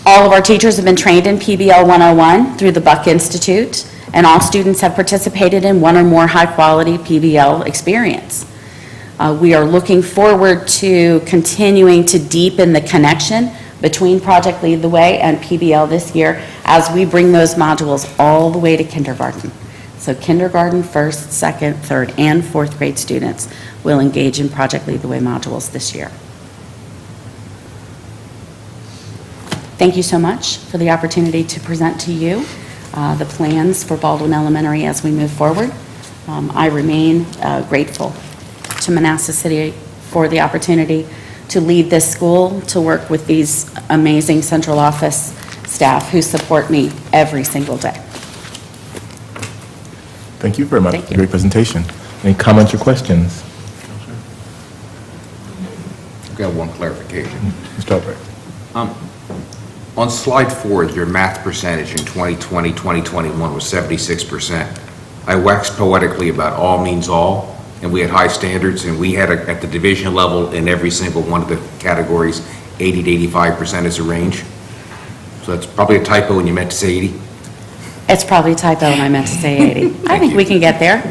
All of our teachers have been trained in PBL 101 through the Buck Institute, and all students have participated in one or more high-quality PBL experience. We are looking forward to continuing to deepen the connection between Project Lead the Way and PBL this year as we bring those modules all the way to kindergarten. So kindergarten, first, second, third, and fourth grade students will engage in Project Lead the Way modules this year. Thank you so much for the opportunity to present to you the plans for Baldwin Elementary as we move forward. I remain grateful to Manassas City for the opportunity to lead this school, to work with these amazing central office staff who support me every single day. Thank you very much. Thank you. Great presentation. Any comments or questions? I've got one clarification. Mr. Albrecht. On slide 4, your math percentage in 2020, 2021 was 76%. I waxed poetically about all means all, and we had high standards, and we had, at the division level, in every single one of the categories, 80 to 85% as a range. So that's probably a typo, and you meant to say 80? It's probably a typo and I meant to say 80. I think we can get there.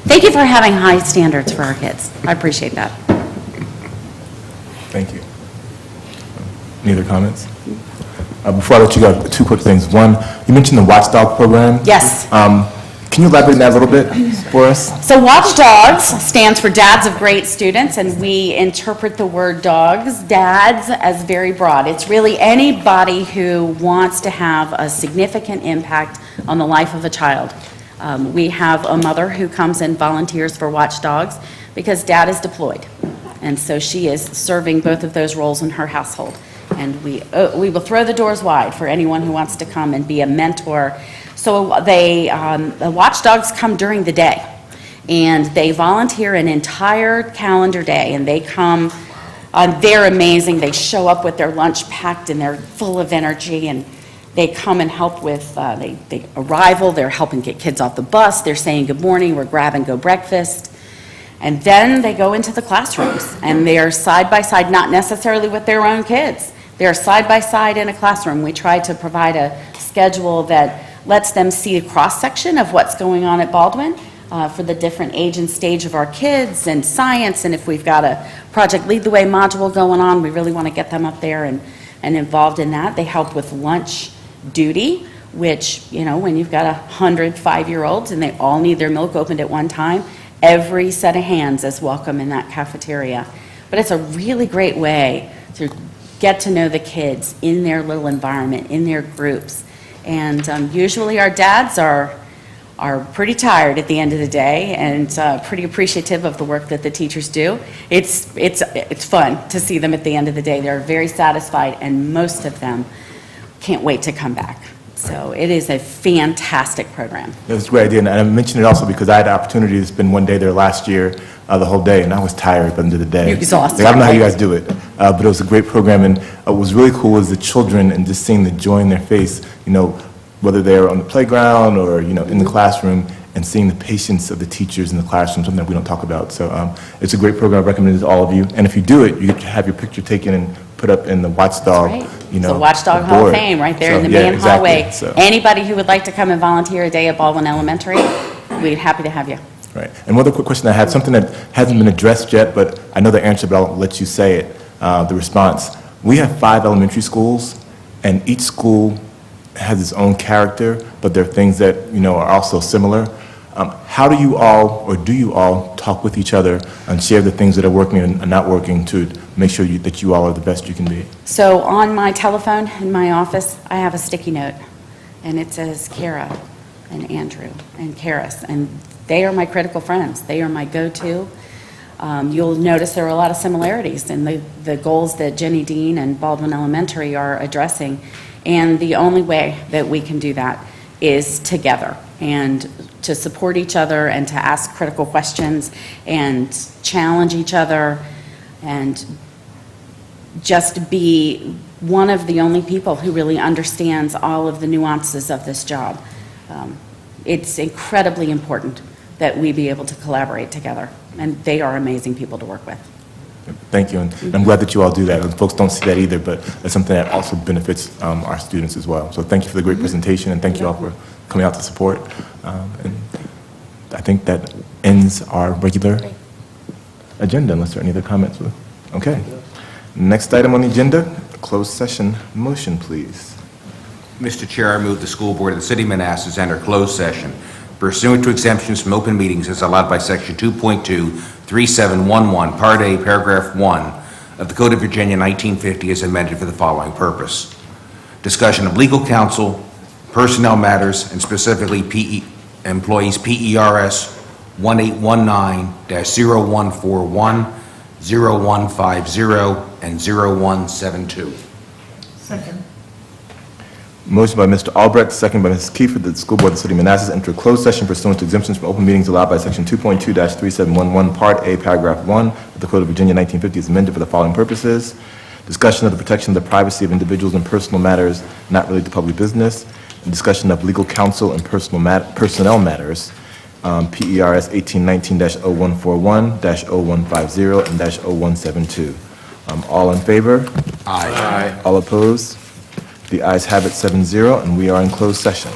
Thank you for having high standards for our kids. I appreciate that. Thank you. Any other comments? Before I let you go, two quick things. One, you mentioned the Watchdog program. Yes. Can you elaborate on that a little bit for us? So Watchdogs stands for Dads of Great Students, and we interpret the word dogs, dads, as very broad. It's really anybody who wants to have a significant impact on the life of a child. We have a mother who comes and volunteers for Watchdogs because dad is deployed. And so she is serving both of those roles in her household. And we will throw the doors wide for anyone who wants to come and be a mentor. So the Watchdogs come during the day, and they volunteer an entire calendar day, and they come, they're amazing. They show up with their lunch packed, and they're full of energy, and they come and help with, they arrival, they're helping get kids off the bus, they're saying good morning, we're grab-and-go breakfast. And then they go into the classrooms, and they are side by side, not necessarily with their own kids. They are side by side in a classroom. We try to provide a schedule that lets them see a cross-section of what's going on at Baldwin for the different age and stage of our kids and science. And if we've got a Project Lead the Way module going on, we really want to get them up there and involved in that. They help with lunch duty, which, you know, when you've got 100 5-year-olds and they all need their milk opened at one time, every set of hands is welcome in that cafeteria. But it's a really great way to get to know the kids in their little environment, in their groups. And usually our dads are pretty tired at the end of the day and pretty appreciative of the work that the teachers do. It's fun to see them at the end of the day. They're very satisfied, and most of them can't wait to come back. So it is a fantastic program. That's a great idea, and I mentioned it also because I had the opportunity to spend one day there last year, the whole day, and I was tired by the end of the day. You're exhausted. Like, I don't know how you guys do it, but it was a great program, and what was really cool was the children and just seeing the joy in their face, you know, whether they're on the playground or, you know, in the classroom, and seeing the patience of the teachers in the classroom, something that we don't talk about. So it's a great program. I recommend it to all of you. And if you do it, you get to have your picture taken and put up in the Watchdog, you know, the Watchdog Hall of Fame right there in the main hallway. So. Anybody who would like to come and volunteer a day at Baldwin Elementary, we'd be happy to have you. Right. And one other quick question I had, something that hasn't been addressed yet, but I know the answer, but I'll let you say it, the response. We have 5 elementary schools, and each school has its own character, but there are things that, you know, are also similar. How do you all, or do you all, talk with each other and share the things that are working and not working to make sure that you all are the best you can be? So on my telephone in my office, I have a sticky note, and it says Kara and Andrew and Karis, and they are my critical friends. They are my go-to. You'll notice there are a lot of similarities in the goals that Jenny Dean and Baldwin Elementary are addressing, and the only way that we can do that is together, and to support each other and to ask critical questions and challenge each other and just be one of the only people who really understands all of the nuances of this job. It's incredibly important that we be able to collaborate together, and they are amazing people to work with. Thank you, and I'm glad that you all do that. And folks don't see that either, but it's something that also benefits our students as well. So thank you for the great presentation, and thank you all for coming out to support. And I think that ends our regular agenda, unless there are any other comments. Okay. Next item on the agenda, closed session motion, please. Mr. Chair, I move the school board of the City of Manassas enter closed session pursuant to exemptions from open meetings as allowed by Section 2.23711, Part A, Paragraph 1 of the Code of Virginia 1950 as amended for the following purpose. Discussion of legal counsel personnel matters, and specifically employees PERS 1819-0141, 0150, and 0172. Second. Motion by Mr. Albrecht, second by Mrs. Kiefer, that the school board of the city of Manassas enter a closed session pursuant to exemptions from open meetings allowed by section 2.2-3711, Part A, Paragraph 1 of the Code of Virginia 1950 is amended for the following purposes: discussion of the protection of the privacy of individuals and personal matters not related to public business, and discussion of legal counsel and personnel matters, PERS 1819-0141, -0150, and -0172. All in favor? Aye. All opposed? The ayes have it, 7-0, and we are in closed session.